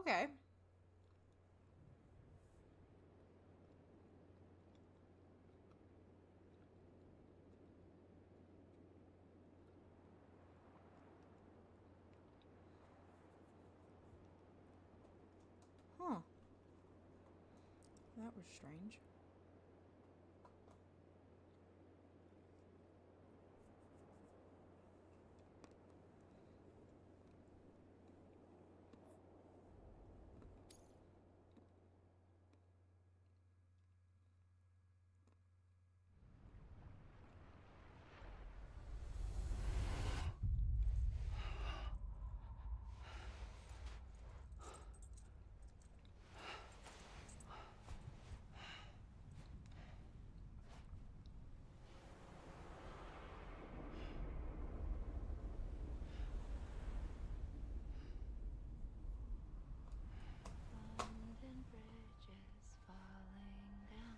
Okay. Huh. That was strange. London Bridge is falling down,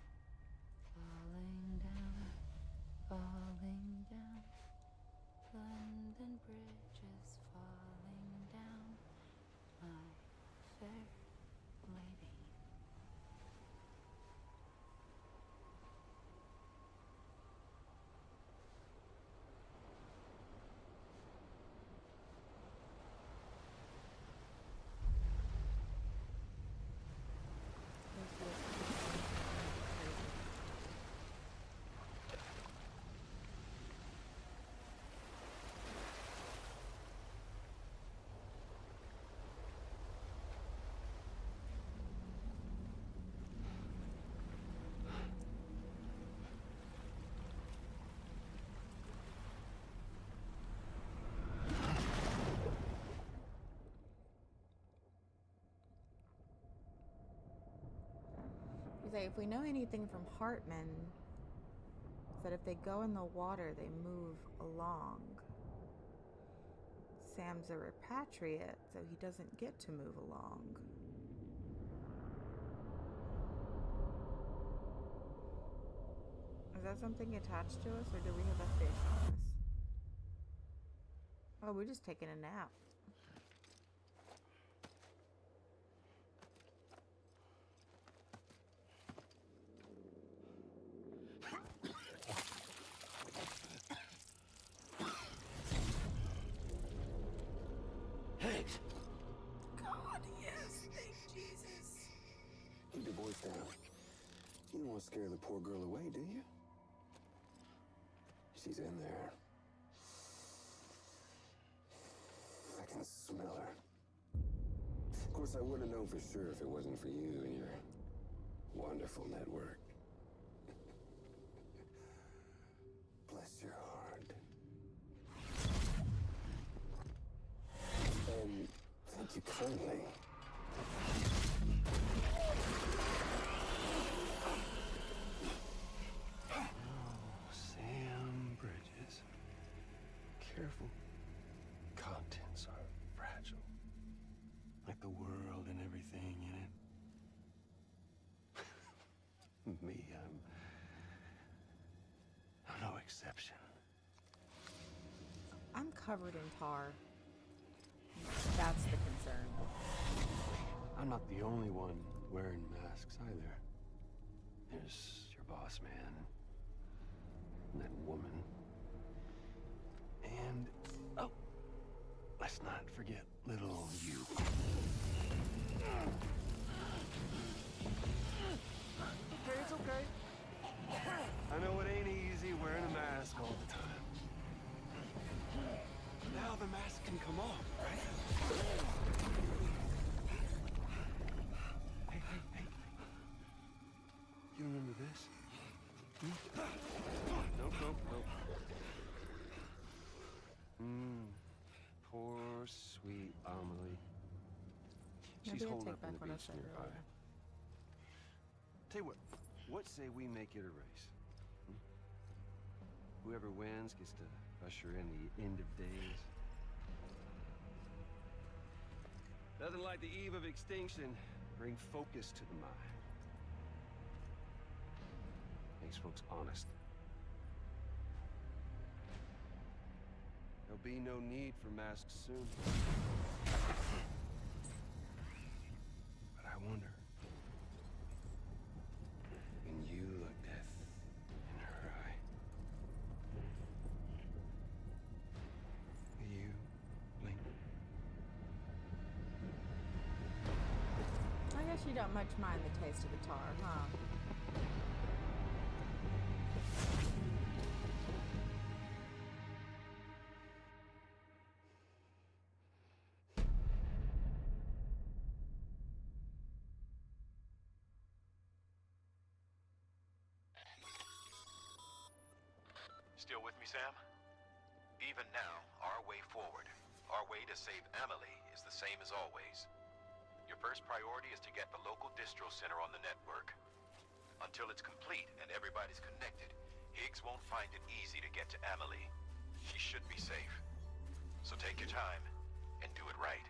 falling down, falling down. London Bridge is falling down, my fair lady. Say, if we know anything from Hartman, is that if they go in the water, they move along. Sam's a repatriate, so he doesn't get to move along. Is that something attached to us, or do we have a fish on us? Oh, we're just taking a nap. God, yes, thank Jesus. Keep your voice down. You don't want to scare the poor girl away, do you? She's in there. I can smell her. Of course, I wouldn't have known for sure if it wasn't for you and your wonderful network. Bless your heart. And thank you kindly. Sam Bridges. Careful. Contents are fragile. Like the world and everything in it. Me, I'm no exception. I'm covered in tar. That's the concern. I'm not the only one wearing masks either. There's your boss man, and that woman, and oh, let's not forget little old you. Okay, it's okay. I know it ain't easy wearing a mask all the time. Now the mask can come off, right? Hey. You remember this? Nope. Poor, sweet Amelie. She's Maybe I holding take up back in the what I beach said nearby. earlier. Tell you what say we make it a race? Whoever wins gets to usher in the end of days. Nothing like the eve of extinction. Bring focus to the mind. Makes folks honest. There'll be no need for masks soon. guess you don't much mind the taste of the tar, huh? Still with me, Sam? Even now, our way forward, our way to save Amelie is the same as always. Your first priority is to get the local distro center on the network. Until it's complete and everybody's connected, Higgs won't find it easy to get to Amelie. She should be safe. So take your time and do it right.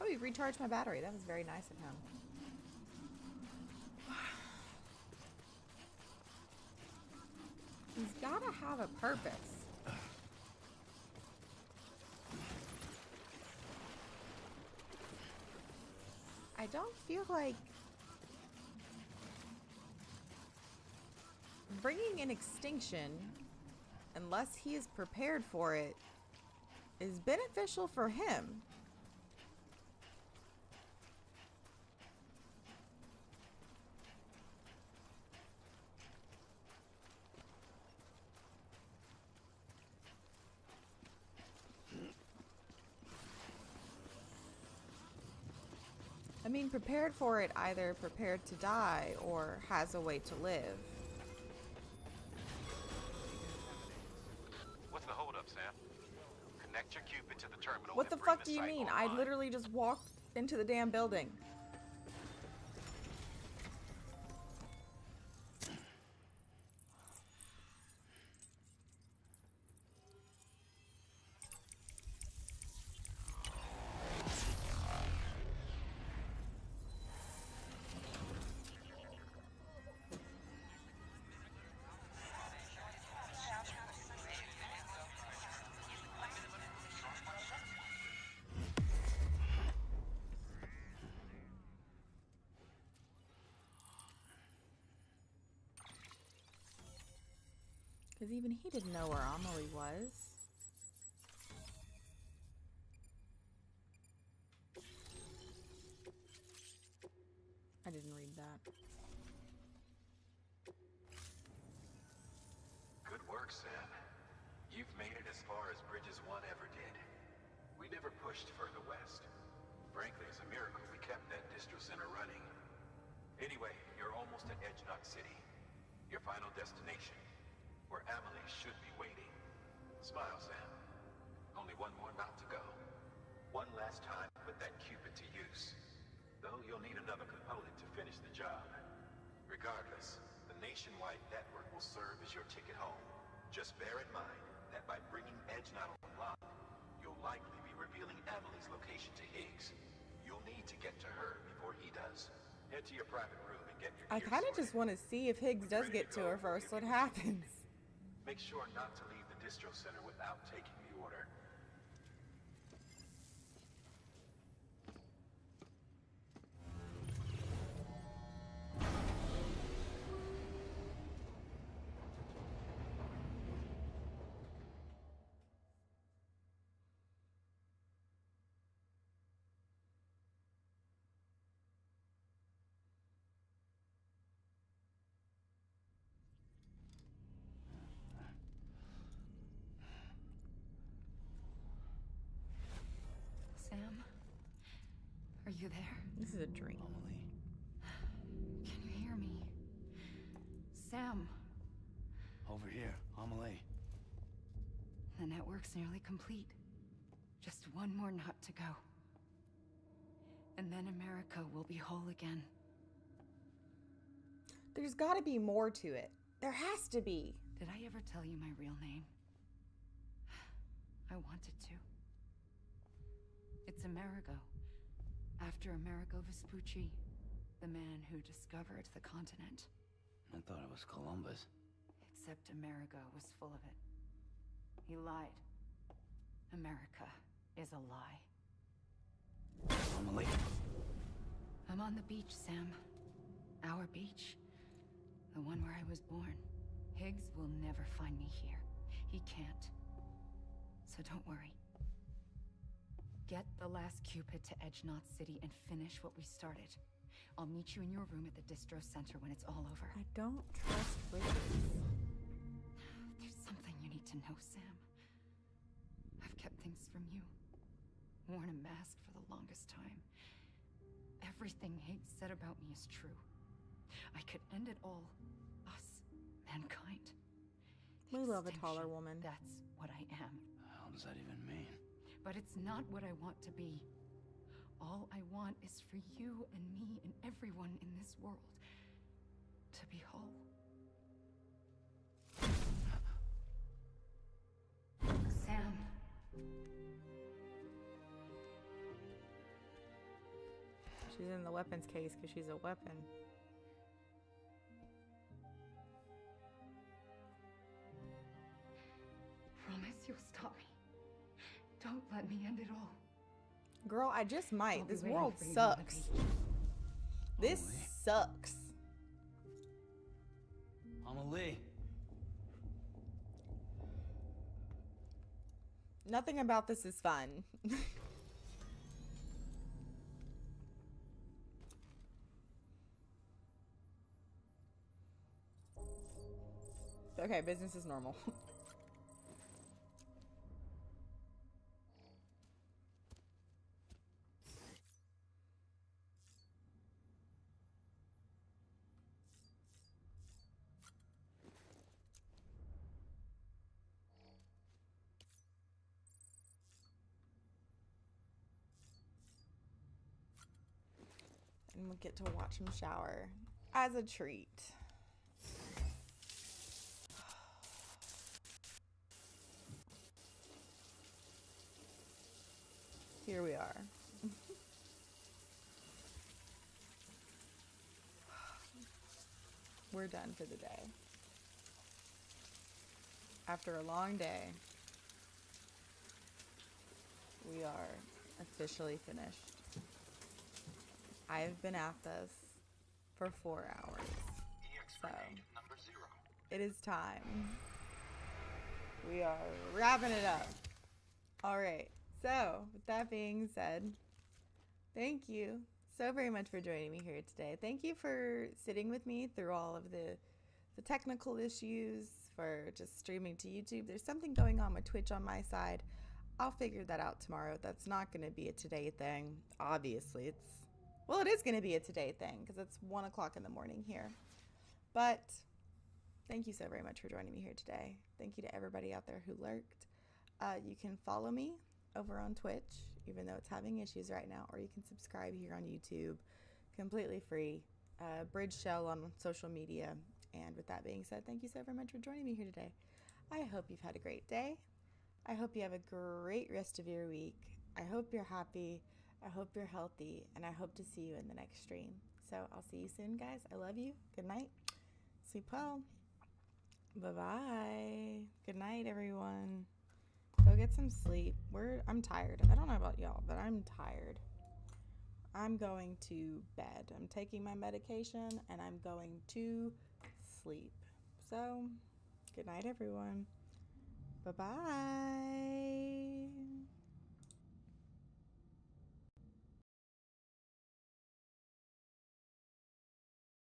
Oh, he recharged my battery. That was very nice of him. He's gotta have a purpose. I don't feel like bringing an extinction, unless he is prepared for it, is beneficial for him. I mean, prepared for it, either prepared to die or has a way to live. What's the holdup, Sam? Connect your Cupid to the terminal. What the fuck do you mean? I literally just walked into the damn building. Because even he didn't know where Amelie was. I didn't read that. Good work, Sam. You've made it as far as Bridges 1 ever did. We never pushed further west. Frankly, it's a miracle we kept that distro center running. Anyway, you're almost at Edge Knot City. Your final destination. Where Amelie should be waiting. Smile, Sam. Only one more knot to go. One last time, put that Cupid to use. Though you'll need another component to finish the job. Regardless, the nationwide network will serve as your ticket home. Just bear in mind that by bringing Edge Knot online, you'll likely be revealing Amelie's location to Higgs. You'll need to get to her before he does. Head to your private room and get your I gear kind of sorted. just want to see if Higgs does get to her first. What happens? Make sure not to leave the distro center without taking the order. Sam? Are you there? This is a dream. Amelie. Can you hear me? Sam, Over here, Amelie. the network's nearly complete. Just one more knot to go. And then America will be whole again. There's got to be more to it. There has to be. Did I ever tell you my real name? I wanted to. It's Amerigo. After Amerigo Vespucci, the man who discovered the continent. I thought it was Columbus. Except Amerigo was full of it. He lied. America is a lie. Amelie. I'm on the beach, Sam. Our beach. The one where I was born. Higgs will never find me here. He can't. So don't worry. Get the last Cupid to Edge Knot City and finish what we started. I'll meet you in your room at the distro center when it's all over. I don't trust witches. There's something you need to know, Sam. I've kept things from you. Worn a mask for the longest time. Everything Higgs said about me is true. I could end it all. Us. Mankind. We love a Extinction. taller woman. That's what I am. How does that even mean? But it's not what I want to be. All I want is for you and me and everyone in this world to be whole. Sam. She's in the weapons case because she's a weapon. Promise you'll stop me. Don't let me end it all. Girl, I just might. I'll be This waiting world for you, sucks. This Emily. sucks. Amelie. Nothing about this is fun. Okay, business is normal. And we'll get to watch him shower as a treat. Here we are. We're done for the day. After a long day, we are officially finished. I've been at this for 4 hours. So it is time. We are wrapping it up. All right. So with that being said, thank you so very much for joining me here today. Thank you for sitting with me through all of the technical issues, for just streaming to YouTube. There's something going on with Twitch on my side. I'll figure that out tomorrow. That's not going to be a today thing. Obviously, it is going to be a today thing because it's 1 o'clock in the morning here. But thank you so very much for joining me here today. Thank you to everybody out there who lurked. You can follow me over on Twitch, even though it's having issues right now, or you can subscribe here on YouTube, completely free. Bridge Shell on social media. And with that being said, thank you so very much for joining me here today. I hope you've had a great day. I hope you have a great rest of your week. I hope you're happy. I hope you're healthy. And I hope to see you in the next stream. So I'll see you soon, guys. I love you. Good night. Sleep well. Bye-bye. Good night, everyone. Go get some sleep. I'm tired. I don't know about y'all, but I'm tired. I'm going to bed. I'm taking my medication and I'm going to sleep. So, good night, everyone. Bye-bye.